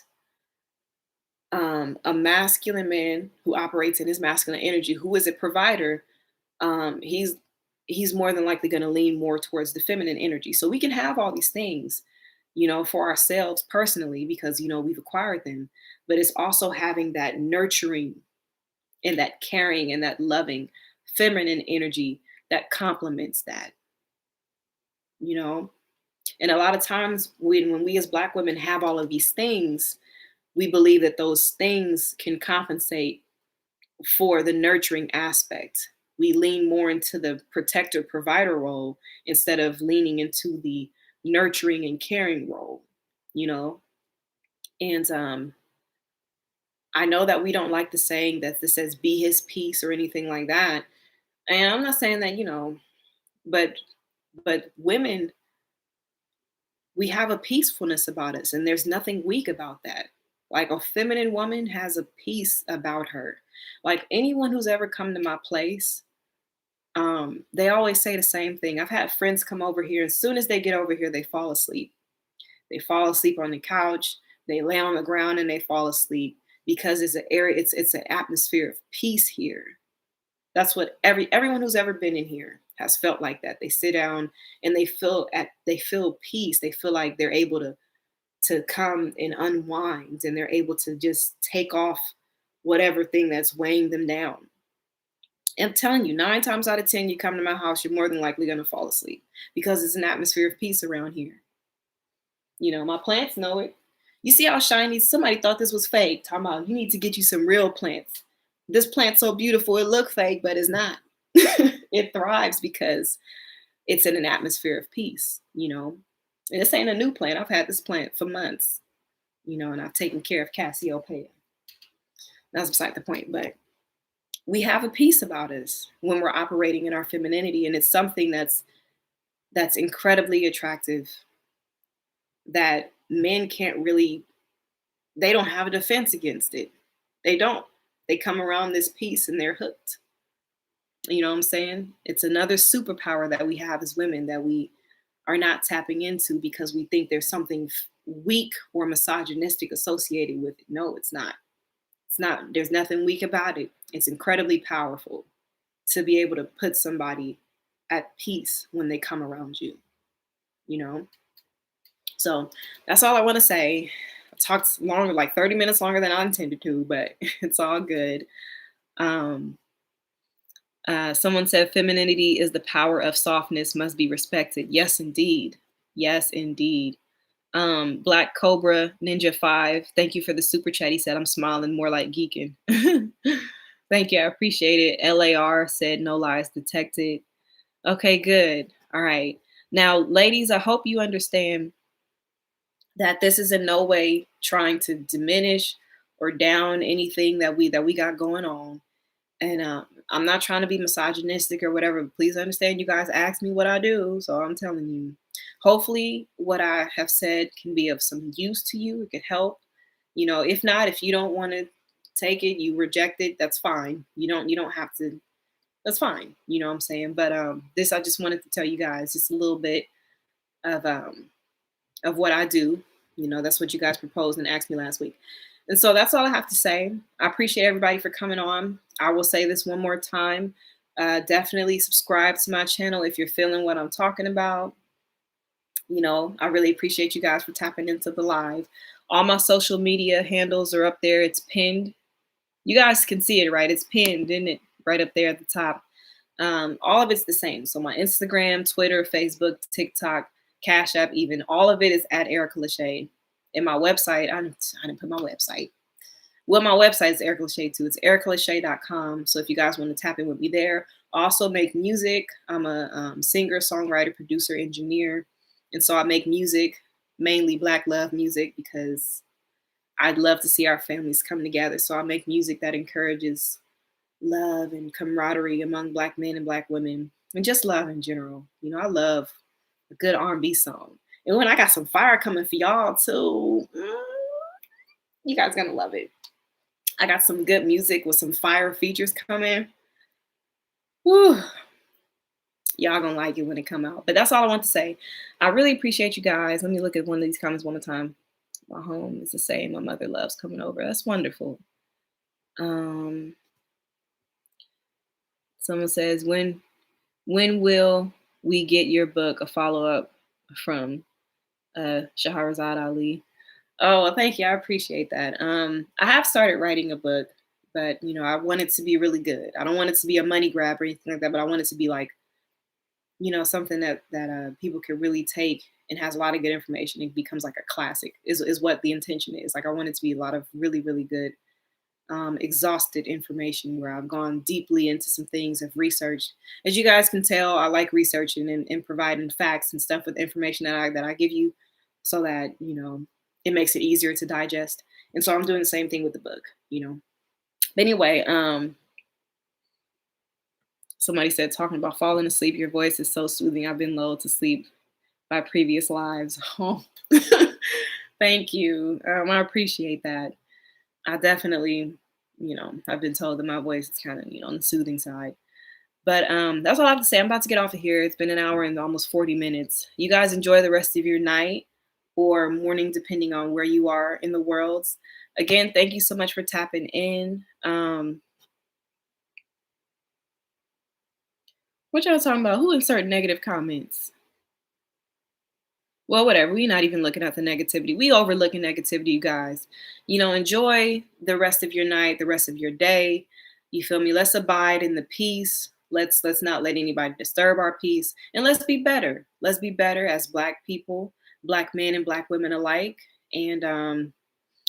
a masculine man who operates in his masculine energy, who is a provider, he's more than likely going to lean more towards the feminine energy. So we can have all these things, you know, for ourselves personally because you know we've acquired them, but it's also having that nurturing and that caring and that loving feminine energy that complements that, you know. And a lot of times when we as black women have all of these things, we believe that those things can compensate for the nurturing aspect. We lean more into the protector provider role instead of leaning into the nurturing and caring role, you know. And I know that we don't like the saying that this says be his peace or anything like that. And I'm not saying that, you know, but women, we have a peacefulness about us and there's nothing weak about that. Like a feminine woman has a peace about her. Like anyone who's ever come to my place, they always say the same thing. I've had friends come over here. As soon as they get over here, they fall asleep. They fall asleep on the couch. They lay on the ground and they fall asleep because it's an area. It's an atmosphere of peace here. That's what everyone who's ever been in here has felt like that. They sit down and they feel peace. They feel like they're able to come and unwind and they're able to just take off whatever thing that's weighing them down. I'm telling you, 9 times out of 10, you come to my house, you're more than likely going to fall asleep because it's an atmosphere of peace around here. My plants know it. You see how shiny? Somebody thought this was fake. Talking about you need to get you some real plants. This plant's so beautiful, it look fake, but it's not. It thrives because it's in an atmosphere of peace. And this ain't a new plant. I've had this plant for months, and I've taken care of Cassiopeia. That's beside the point. But we have a peace about us when we're operating in our femininity, and it's something that's incredibly attractive that men can't really, they don't have a defense against it. They don't. They come around this peace and they're hooked. You know what I'm saying? It's another superpower that we have as women that we are not tapping into because we think there's something weak or misogynistic associated with it. No, it's not. It's not. There's nothing weak about it. It's incredibly powerful to be able to put somebody at peace when they come around you. So that's all I want to say. I talked longer, like 30 minutes longer than I intended to, but it's all good. Someone said femininity is the power of softness, must be respected. Yes, indeed. Yes, indeed. Black Cobra Ninja 5, thank you for the super chat. He said, I'm smiling more like geeking. Thank you. I appreciate it. LAR said, no lies detected. Okay, good. All right. Now, ladies, I hope you understand that this is in no way trying to diminish or down anything that we got going on. And I'm not trying to be misogynistic or whatever. Please understand, you guys ask me what I do, so I'm telling you. Hopefully, what I have said can be of some use to you. It could help. If not, if you don't want to take it, you reject it. That's fine. You don't have to. That's fine. You know what I'm saying? But this, I just wanted to tell you guys just a little bit of what I do. That's what you guys proposed and asked me last week. And so that's all I have to say. I appreciate everybody for coming on. I will say this one more time. Definitely subscribe to my channel if you're feeling what I'm talking about. I really appreciate you guys for tapping into the live. All my social media handles are up there. It's pinned. You guys can see it, right? It's pinned, isn't it? Right up there at the top. All of it's the same. So my Instagram, Twitter, Facebook, TikTok, Cash App, even all of it is at Erica LeShai. And my website, I didn't put my website. Well, my website is Erica LeShai too. It's ericaleshai.com. So if you guys want to tap in with me there, I also make music. I'm a singer, songwriter, producer, engineer. And so I make music, mainly Black love music, because I'd love to see our families come together. So I make music that encourages love and camaraderie among Black men and Black women, and just love in general. I love a good R&B song. And when I got some fire coming for y'all too, you guys gonna love it. I got some good music with some fire features coming. Whew. Y'all gonna like it when it come out. But that's all I want to say. I really appreciate you guys. Let me look at one of these comments one more time. My home is the same. My mother loves coming over. That's wonderful. Someone says, when will we get your book? A follow-up from Shahrazad Ali. Oh, well, thank you. I appreciate that. I have started writing a book, but I want it to be really good. I don't want it to be a money grab or anything like that, but I want it to be like, something that people can really take and has a lot of good information. It becomes like a classic is what the intention is. Like I want it to be a lot of really, really good, exhausted information where I've gone deeply into some things, have researched. As you guys can tell, I like researching and providing facts and stuff with information that I give you so that, it makes it easier to digest. And so I'm doing the same thing with the book. But anyway, somebody said, talking about falling asleep, your voice is so soothing. I've been lulled to sleep by previous lives. Oh, thank you. I appreciate that. I definitely, I've been told that my voice is kind of, on the soothing side. But that's all I have to say. I'm about to get off of here. It's been an hour and almost 40 minutes. You guys enjoy the rest of your night or morning, depending on where you are in the world. Again, thank you so much for tapping in. What y'all talking about? Who insert negative comments? Well, whatever. We're not even looking at the negativity. We overlooking negativity, you guys. Enjoy the rest of your night, the rest of your day. You feel me? Let's abide in the peace. Let's not let anybody disturb our peace. And let's be better. Let's be better as Black people. Black men and Black women alike, and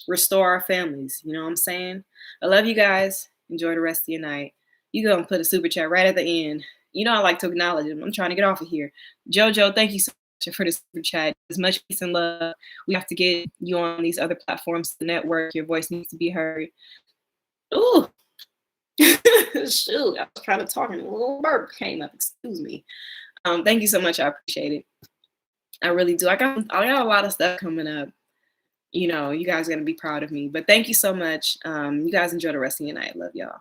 restore our families. You know what I'm saying? I love you guys. Enjoy the rest of your night. You go and put a super chat right at the end. You know I like to acknowledge them. I'm trying to get off of here. Jojo, thank you so much for the super chat. As much peace and love. We have to get you on these other platforms, the network. Your voice needs to be heard. Ooh. Shoot, I was trying to talk and a little burp came up. Excuse me. Thank you so much. I appreciate it. I really do. I got a lot of stuff coming up. You know, you guys are gonna be proud of me. But thank you so much. You guys enjoy the rest of your night. Love y'all.